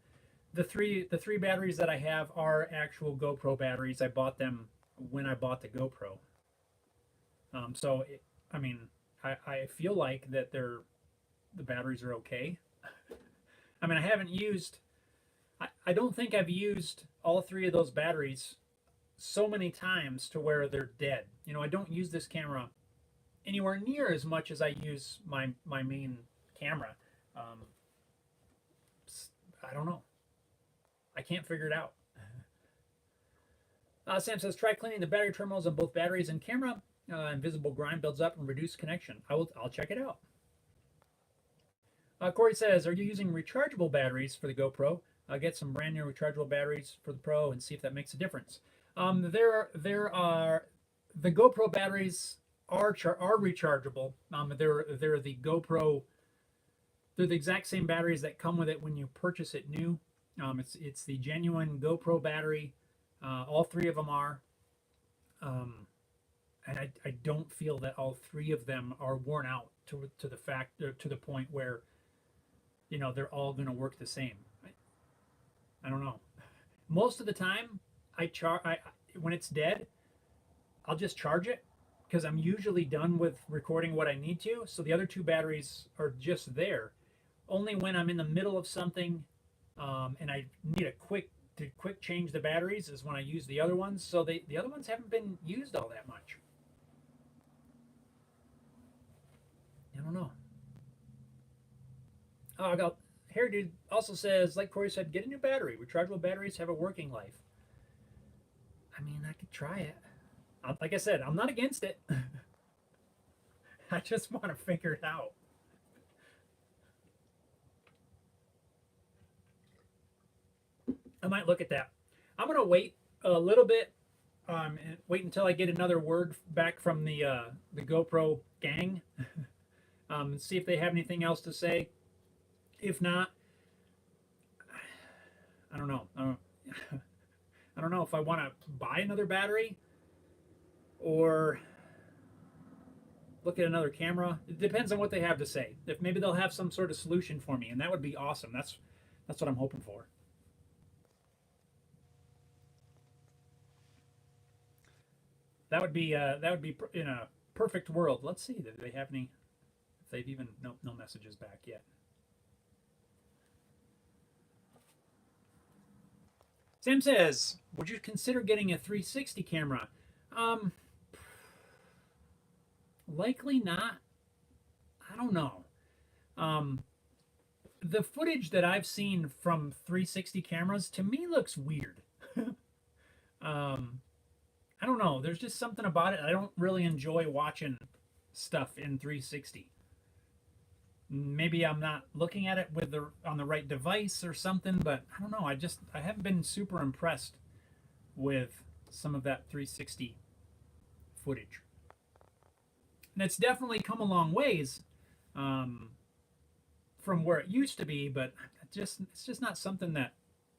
the three batteries that I have are actual GoPro batteries. I bought them when I bought the GoPro. So I mean, I feel like that the batteries are okay. I mean, I haven't used. I don't think I've used all three of those batteries so many times to where they're dead. I don't use this camera anywhere near as much as I use my main camera. Um, I don't know. I can't figure it out. Sam says, try cleaning the battery terminals on both batteries and camera. Invisible grime builds up and reduce connection. I'll check it out. Corey says, are you using rechargeable batteries for the GoPro? Get some brand new rechargeable batteries for the Pro and see if that makes a difference. There are the GoPro batteries are rechargeable. They're the GoPro. They're the exact same batteries that come with it when you purchase it new. It's the genuine GoPro battery. All three of them are. And I don't feel that all three of them are worn out to the point where they're all going to work the same. I don't know. Most of the time, when it's dead, I'll just charge it because I'm usually done with recording what I need to. So the other two batteries are just there. Only when I'm in the middle of something and I need to quick change the batteries is when I use the other ones. So the other ones haven't been used all that much. I don't know. Oh, I got Hair Dude also says, like Corey said, get a new battery. Rechargeable batteries have a working life. I mean, I could try it. Like I said, I'm not against it. I just want to figure it out. I might look at that. I'm going to wait a little bit and wait until I get another word back from the GoPro gang and see if they have anything else to say. If not, I don't know. I don't know if I want to buy another battery or look at another camera. It depends on what they have to say. If maybe they'll have some sort of solution for me, and that would be awesome. That's what I'm hoping for. That would be in a perfect world. Let's see. Do they have any? If they've even no messages back yet. Sam says, would you consider getting a 360 camera? Likely not. I don't know. The footage that I've seen from 360 cameras to me looks weird. I don't know. There's just something about it. I don't really enjoy watching stuff in 360. Maybe I'm not looking at it on the right device or something, but I don't know. I haven't been super impressed with some of that 360 footage. And it's definitely come a long ways from where it used to be, but it's just not something that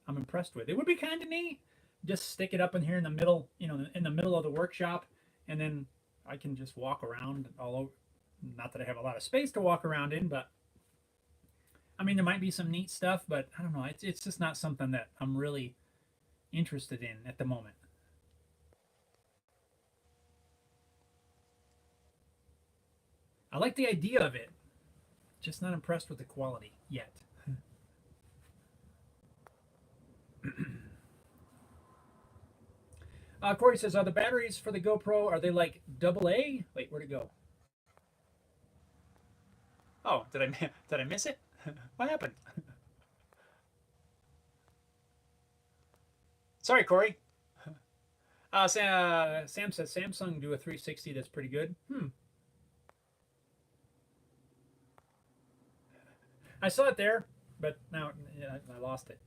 I'm impressed with. It would be kind of neat. Just stick it up in here in the middle, in the middle of the workshop, and then I can just walk around all over. Not that I have a lot of space to walk around in, but I mean, there might be some neat stuff, but I don't know. It's just not something that I'm really interested in at the moment. I like the idea of it, just not impressed with the quality yet. Corey says, are the batteries for the GoPro, are they like AA? Wait, where'd it go? Oh, did I miss it? What happened? Sorry, Corey. Sam says Samsung do a 360 that's pretty good. I saw it there, but now I lost it.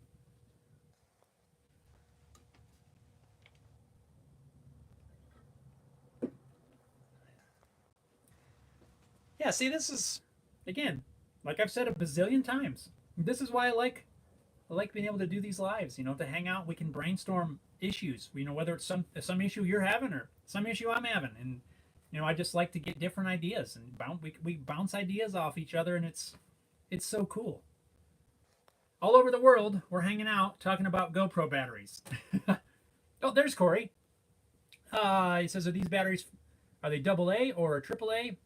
Yeah, see, this is again, like I've said a bazillion times, this is why I like being able to do these lives. You know, to hang out, we can brainstorm issues. You know, whether it's some issue you're having or some issue I'm having, and you know, I just like to get different ideas and we bounce ideas off each other, and it's so cool. All over the world, we're hanging out talking about GoPro batteries. Oh, there's Corey. He says, are they double A or triple A?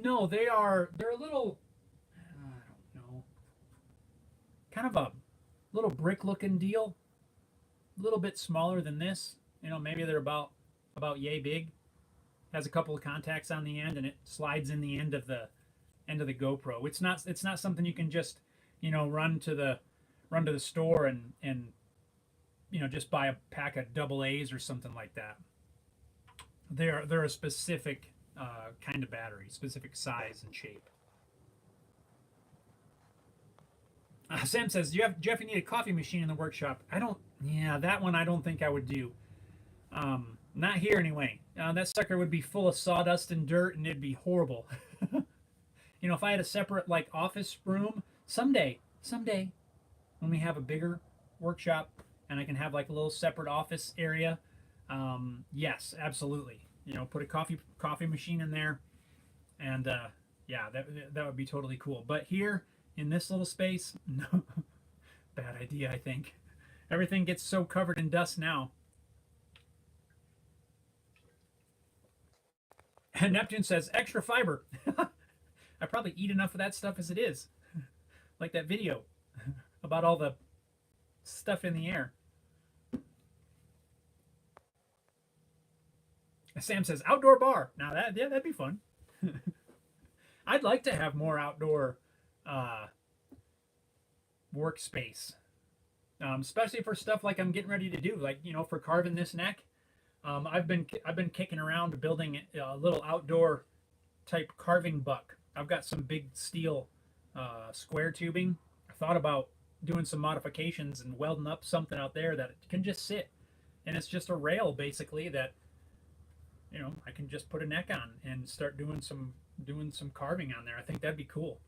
No, they're a little, I don't know, kind of a little brick looking deal, a little bit smaller than this. You know, maybe they're about yay big. Has a couple of contacts on the end, and it slides in the end of the GoPro. It's not something you can just, you know, run to the store and you know, just buy a pack of double A's or something like that. They're a specific kind of battery, specific size and shape. Sam says, Jeff, you need a coffee machine in the workshop. I don't. Yeah, that one I don't think I would do. Not here anyway. That sucker would be full of sawdust and dirt, and it'd be horrible. You know, if I had a separate like office room someday, when we have a bigger workshop and I can have like a little separate office area, yes, absolutely. You know, put a coffee machine in there, and yeah, that would be totally cool. But here in this little space, no, bad idea. I think everything gets so covered in dust now. And Neptune says extra fiber. I probably eat enough of that stuff as it is, like that video about all the stuff in the air. Sam says outdoor bar. Now that'd be fun. I'd like to have more outdoor uh, workspace, especially for stuff like I'm getting ready to do, like you know, for carving this neck. I've been kicking around building a little outdoor type carving buck. I've got some big steel square tubing. I thought about doing some modifications and welding up something out there that can just sit, and it's just a rail basically that you know I can just put a neck on and start doing some carving on there. I think that'd be cool.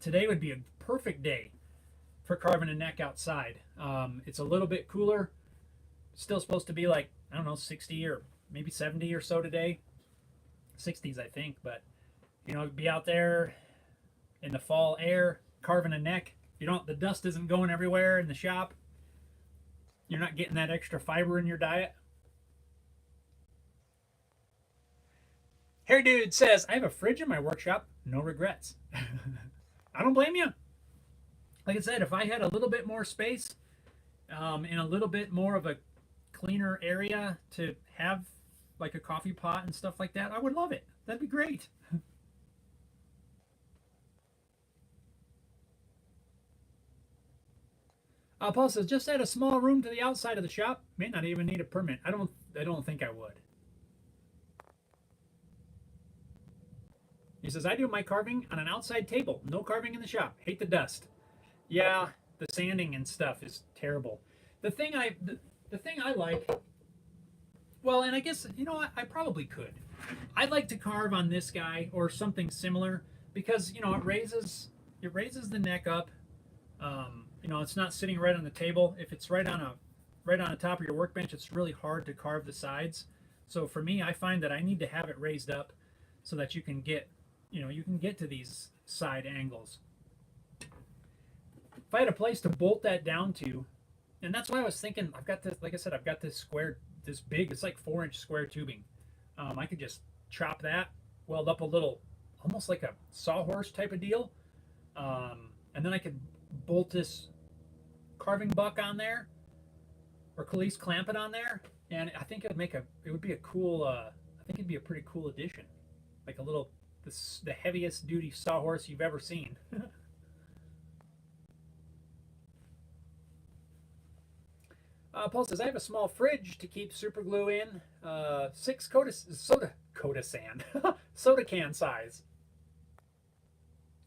Today would be a perfect day for carving a neck outside. It's a little bit cooler. Still supposed to be like I don't know 60 or maybe 70 or so today. 60s I think, but you know be out there in the fall air carving a neck. You don't the dust isn't going everywhere in the shop. You're not getting that extra fiber in your diet. Hair Dude says, I have a fridge in my workshop. No regrets. I don't blame you. Like I said, if I had a little bit more space and a little bit more of a cleaner area to have like a coffee pot and stuff like that, I would love it. That'd be great. Paul says, just add a small room to the outside of the shop. May not even need a permit. I don't think I would. He says, I do my carving on an outside table. No carving in the shop. Hate the dust. Yeah, the sanding and stuff is terrible. The thing I like, well, and I guess you know I probably could. I'd like to carve on this guy or something similar because you know it raises the neck up. You know, it's not sitting right on the table. If it's right on the top of your workbench, it's really hard to carve the sides. So for me, I find that I need to have it raised up so that you can get, you know, you can get to these side angles. If I had a place to bolt that down to, and that's why I was thinking, I've got this, like I said, I've got this this big, it's like 4-inch square tubing. I could just chop that, weld up a little, almost like a sawhorse type of deal, and then I could bolt this carving buck on there, or at least clamp it on there, and I think it would be a cool, I think it'd be a pretty cool addition, like a little, the heaviest duty sawhorse you've ever seen. Paul says, I have a small fridge to keep super glue in. 6 soda sand, soda can size.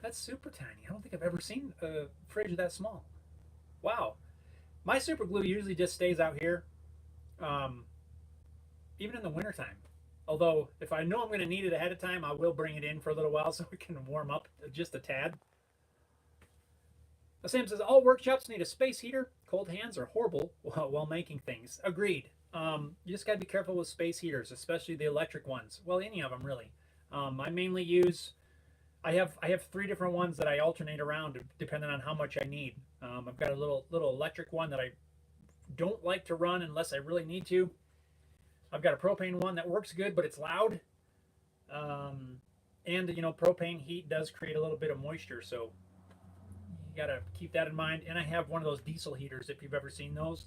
That's super tiny. I don't think I've ever seen a fridge that small. Wow. My super glue usually just stays out here, even in the wintertime. Although, if I know I'm going to need it ahead of time, I will bring it in for a little while so it can warm up just a tad. Sam says, all workshops need a space heater. Cold hands are horrible while making things. Agreed. You just got to be careful with space heaters, especially the electric ones. Well, any of them, really. I mainly use... I have 3 different ones that I alternate around depending on how much I need. I've got a little electric one that I don't like to run unless I really need to. I've got a propane one that works good, but it's loud. And propane heat does create a little bit of moisture, so you got to keep that in mind. And I have one of those diesel heaters, if you've ever seen those.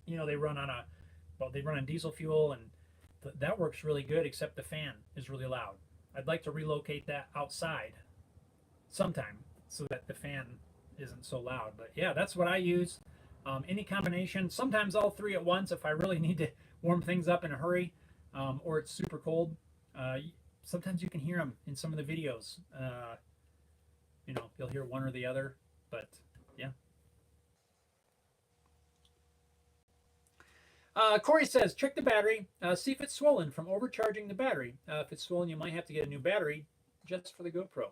They run on diesel fuel, and that works really good, except the fan is really loud. I'd like to relocate that outside sometime so that the fan isn't so loud. But yeah, that's what I use. Any combination, sometimes all 3 at once if I really need to warm things up in a hurry, or it's super cold. Sometimes you can hear them in some of the videos. You'll hear one or the other, but yeah. Corey says, check the battery, see if it's swollen from overcharging the battery. If it's swollen, you might have to get a new battery just for the GoPro.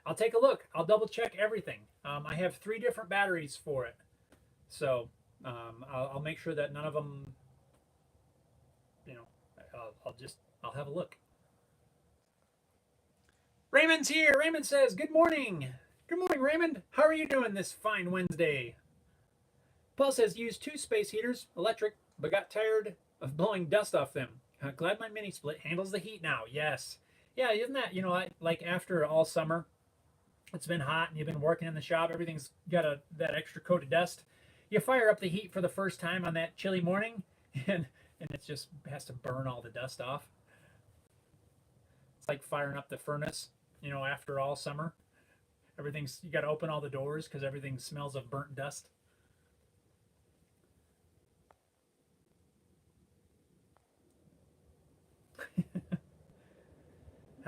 I'll take a look. I'll double check everything. I have 3 different batteries for it. So I'll make sure that none of them, I'll have a look. Raymond's here. Raymond says, good morning. Good morning, Raymond. How are you doing this fine Wednesday? Paul says, use 2 space heaters, electric, but got tired of blowing dust off them. Glad my mini split handles the heat now. Yes. Yeah, isn't that, like after all summer, it's been hot and you've been working in the shop, everything's got that extra coat of dust. You fire up the heat for the first time on that chilly morning, and it just has to burn all the dust off. It's like firing up the furnace, after all summer. You got to open all the doors because everything smells of burnt dust.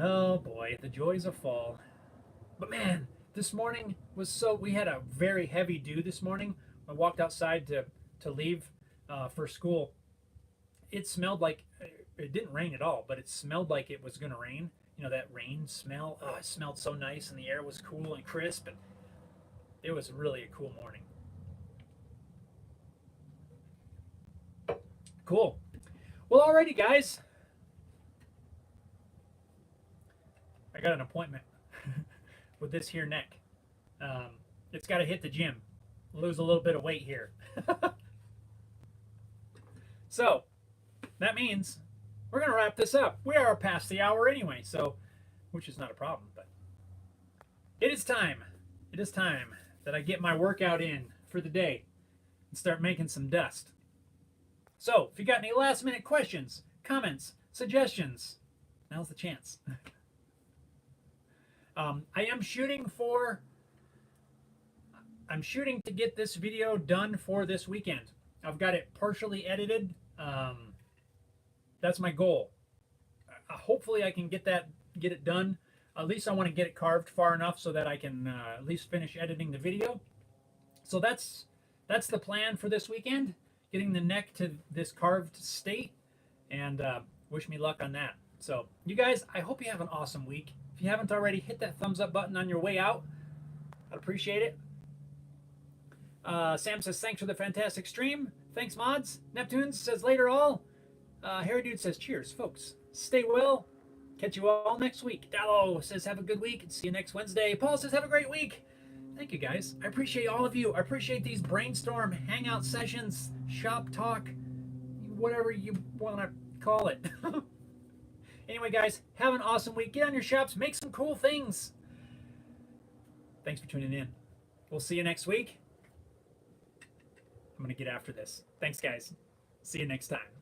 Oh boy, the joys of fall. But man, this morning we had a very heavy dew this morning. I walked outside to leave for school. It smelled like, it didn't rain at all, but it smelled like it was going to rain. That rain smell. Oh, it smelled so nice, and the air was cool and crisp, and it was really a cool morning. Cool. Well, alrighty, guys. I got an appointment with this here neck. It's got to hit the gym, lose a little bit of weight here. So that means we're going to wrap this up. We are past the hour anyway, so which is not a problem, but it is time. It is time that I get my workout in for the day and start making some dust. So if you got any last minute questions, comments, suggestions, now's the chance. I'm shooting to get this video done for this weekend. I've got it partially edited. That's my goal. Hopefully I can get it done. At least I want to get it carved far enough so that I can at least finish editing the video. So that's the plan for this weekend, getting the neck to this carved state, and wish me luck on that. So you guys, I hope you have an awesome week. If you haven't already, hit that thumbs up button on your way out. I'd appreciate it. Sam says, thanks for the fantastic stream. Thanks, mods. Neptunes says, later all. Harry Dude says, cheers, folks. Stay well. Catch you all next week. Dallo says, have a good week and see you next Wednesday. Paul says, have a great week. Thank you, guys. I appreciate all of you. I appreciate these brainstorm hangout sessions, shop talk, whatever you want to call it. Anyway, guys, have an awesome week. Get on your shops. Make some cool things. Thanks for tuning in. We'll see you next week. I'm going to get after this. Thanks, guys. See you next time.